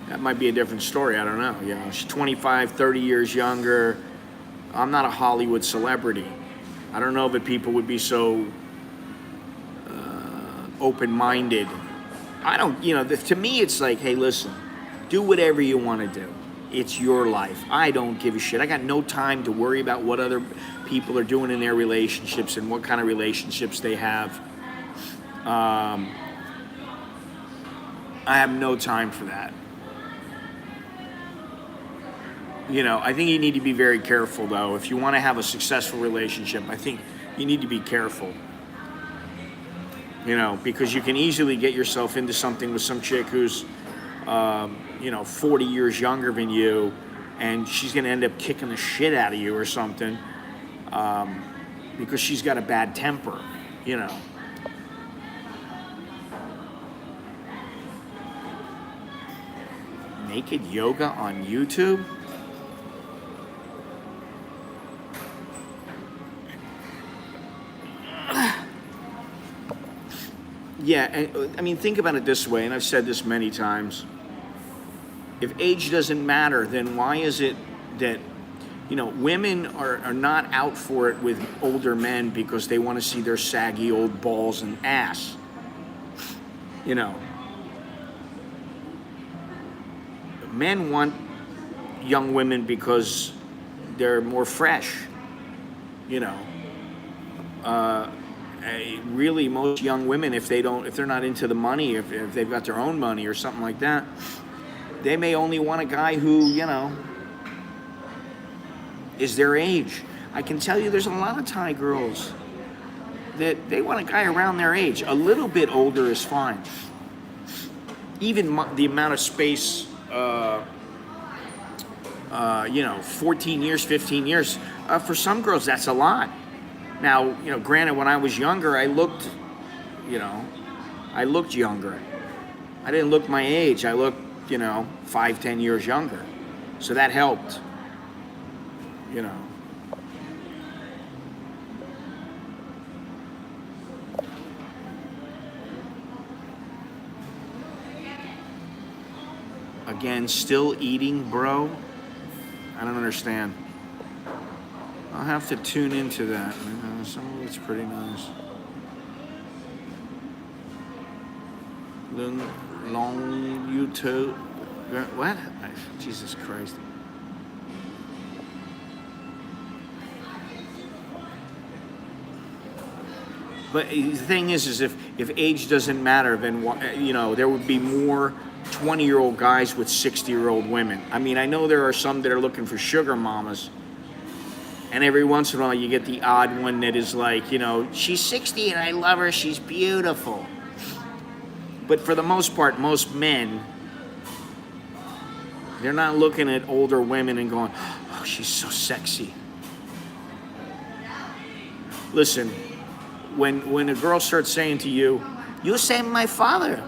that might be a different story. I don't know. You know, she's 25, 30 years younger. I'm not a Hollywood celebrity. I don't know that people would be so open-minded. I don't, you know, to me it's like, hey, listen, do whatever you want to do. It's your life. I don't give a shit. I got no time to worry about what other people are doing in their relationships and what kind of relationships they have. I have no time for that. You know, I think you need to be very careful, though. If you want to have a successful relationship, I think you need to be careful. You know, because you can easily get yourself into something with some chick who's, 40 years younger than you, and she's going to end up kicking the shit out of you or something, because she's got a bad temper, you know. Naked yoga on YouTube? Yeah, and I mean, think about it this way, and I've said this many times. If age doesn't matter, then why is it that, women are not out for it with older men because they want to see their saggy old balls and ass? You know. Men want young women because they're more fresh, you know. Really, most young women, if they're not into the money, if they've got their own money or something like that, they may only want a guy who, is their age. I can tell you there's a lot of Thai girls that they want a guy around their age. A little bit older is fine. Even the amount of space, 14 years, 15 years, for some girls, that's a lot. Now, granted, when I was younger, I looked younger. I didn't look my age. I looked, 5-10 years younger. So that helped, Again, still eating, bro? I don't understand. I'll have to tune into that. Some of it's pretty nice. Long YouTube. What? Jesus Christ. But the thing is if age doesn't matter, then there would be more 20-year-old guys with 60-year-old women. I mean, I know there are some that are looking for sugar mamas. And every once in a while, you get the odd one that is like, she's 60 and I love her, she's beautiful. But for the most part, most men, they're not looking at older women and going, oh, she's so sexy. Listen, when a girl starts saying to you, you saved my father,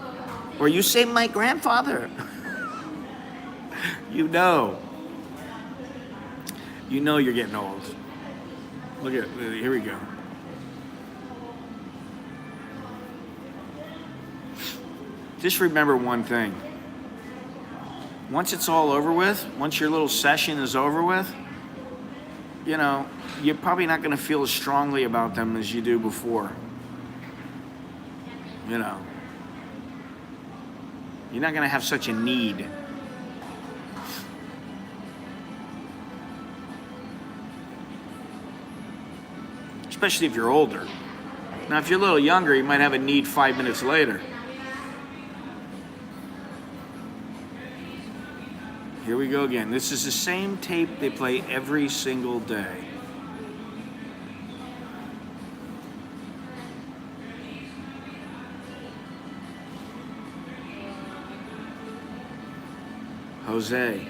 or you saved my grandfather, you know you're getting old. Look at, here we go. Just remember one thing. Once it's all over with, once your little session is over with, you're probably not going to feel as strongly about them as you do before. You're not going to have such a need. Especially if you're older. Now, if you're a little younger, you might have a need 5 minutes later. Here we go again. This is the same tape they play every single day. Jose.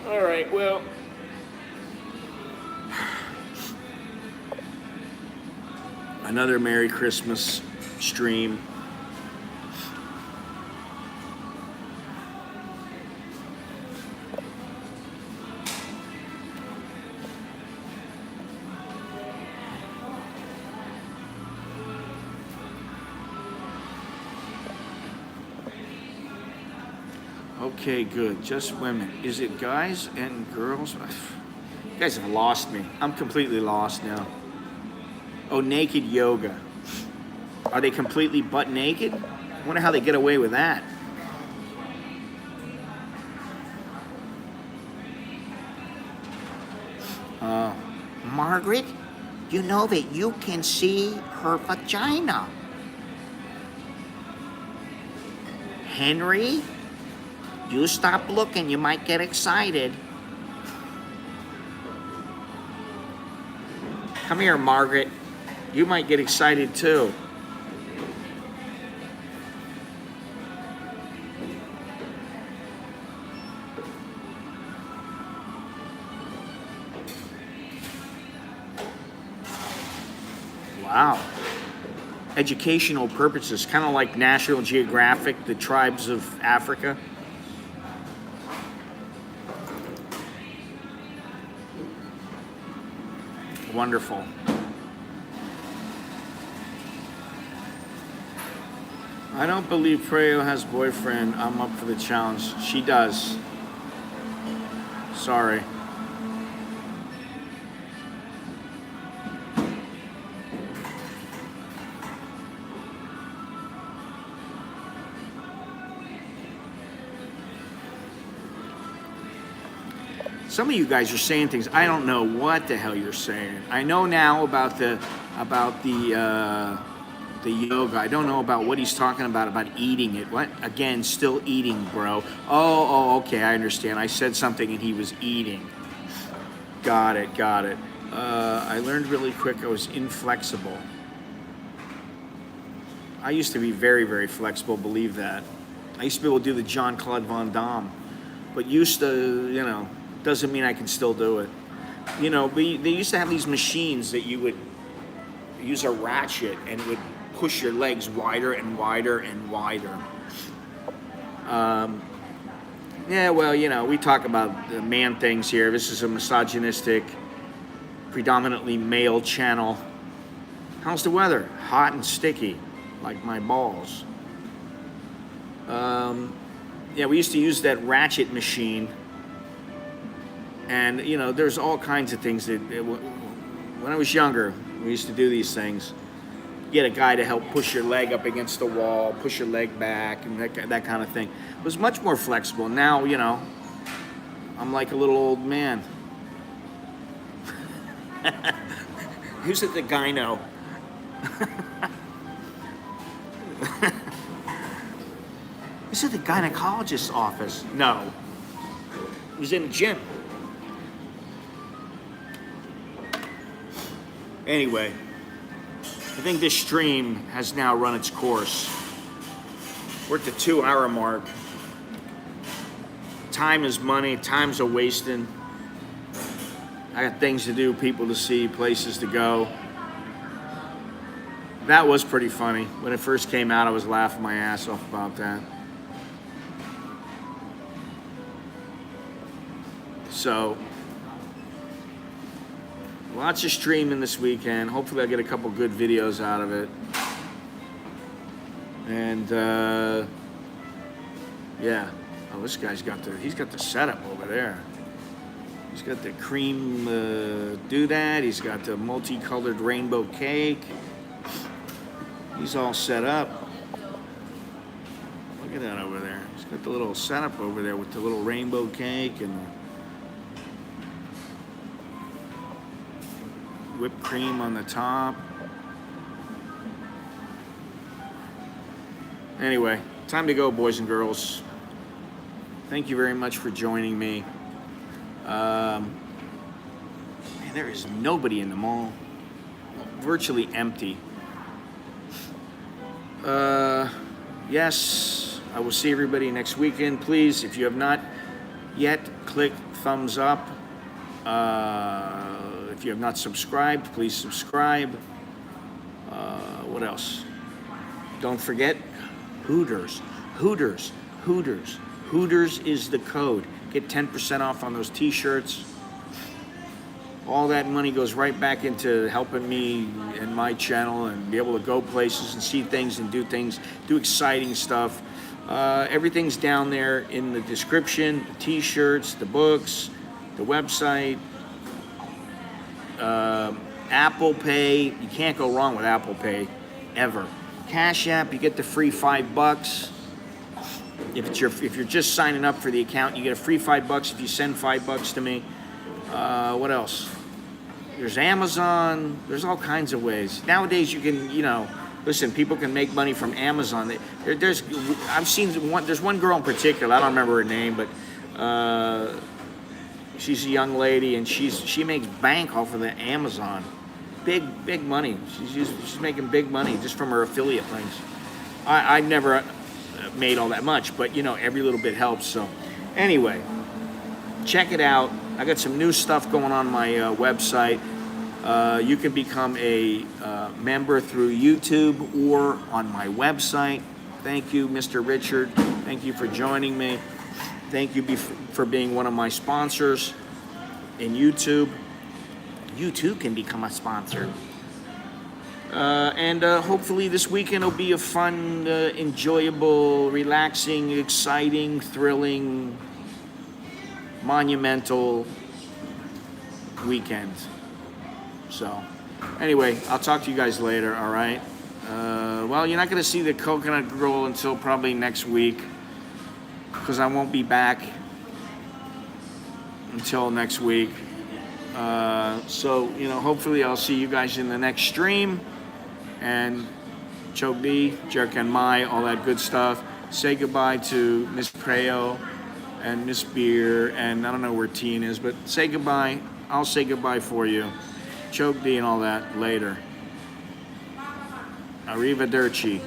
All right, well. Another Merry Christmas stream. Okay, good. Just women. Is it guys and girls? You guys have lost me. I'm completely lost now. Oh, naked yoga. Are they completely butt naked? I wonder how they get away with that. Margaret, you know that you can see her vagina. Henry, you stop looking, you might get excited. Come here, Margaret. You might get excited too. Wow. Educational purposes, kind of like National Geographic, the tribes of Africa. Wonderful. I don't believe Freyo has a boyfriend. I'm up for the challenge. She does. Sorry. Some of you guys are saying things I don't know what the hell you're saying. I know now about the yoga. I don't know about what he's talking about eating it. What? Again, still eating, bro. Oh, okay, I understand. I said something and he was eating. Got it. I learned really quick I was inflexible. I used to be very, very flexible, believe that. I used to be able to do the Jean-Claude Van Damme. But used to, doesn't mean I can still do it. They used to have these machines that you would use a ratchet and it would push your legs wider and wider and wider. Yeah, well, we talk about the man things here. This is a misogynistic, predominantly male channel. How's the weather? Hot and sticky, like my balls. Yeah, we used to use that ratchet machine. And, there's all kinds of things that, when I was younger, we used to do these things. Get a guy to help push your leg up against the wall, push your leg back, and that kind of thing. It was much more flexible. Now, I'm like a little old man. Who's at the gyno? Who's at the gynecologist's office? No. He was in the gym. Anyway, I think this stream has now run its course. We're at the 2-hour mark. Time is money, time's a wasting. I got things to do, people to see, places to go. That was pretty funny. When it first came out, I was laughing my ass off about that. So, lots of streaming this weekend. Hopefully I'll get a couple good videos out of it. And, yeah. Oh, this guy's he's got the setup over there. He's got the cream doodad. He's got the multicolored rainbow cake. He's all set up. Look at that over there. He's got the little setup over there with the little rainbow cake and whipped cream on the top. Anyway, time to go, boys and girls. Thank you very much for joining me. Man, there is nobody in the mall. Virtually empty. Yes, I will see everybody next weekend. Please, if you have not yet, click thumbs up. If you have not subscribed, please subscribe. What else? Don't forget Hooters. Hooters. Hooters. Hooters is the code. Get 10% off on those t-shirts. All that money goes right back into helping me and my channel and be able to go places and see things and do exciting stuff. Everything's down there in the description, the t-shirts, the books, the website, Apple Pay. You can't go wrong with Apple Pay, ever. Cash App, you get the free $5. If you're just signing up for the account, you get a free $5 if you send $5 to me. What else? There's Amazon. There's all kinds of ways. Nowadays, you can, listen, people can make money from Amazon. I've seen there's one girl in particular, I don't remember her name, but she's a young lady, and she makes bank off of the Amazon. Big money. She's making big money just from her affiliate links. I never made all that much, but every little bit helps. So anyway, check it out. I got some new stuff going on my website. You can become a member through YouTube or on my website. Thank you, Mr. Richard. Thank you for joining me. Thank you for being one of my sponsors in YouTube. You too can become a sponsor. And hopefully this weekend will be a fun, enjoyable, relaxing, exciting, thrilling, monumental weekend. So, anyway, I'll talk to you guys later, all right? Well, you're not going to see the coconut girl until probably next week, because I won't be back until next week. So, hopefully I'll see you guys in the next stream. And Chok B, Jerk and Mai, all that good stuff. Say goodbye to Miss Creo and Miss Beer, and I don't know where Teen is, but say goodbye. I'll say goodbye for you. Chok B and all that later. Arrivederci.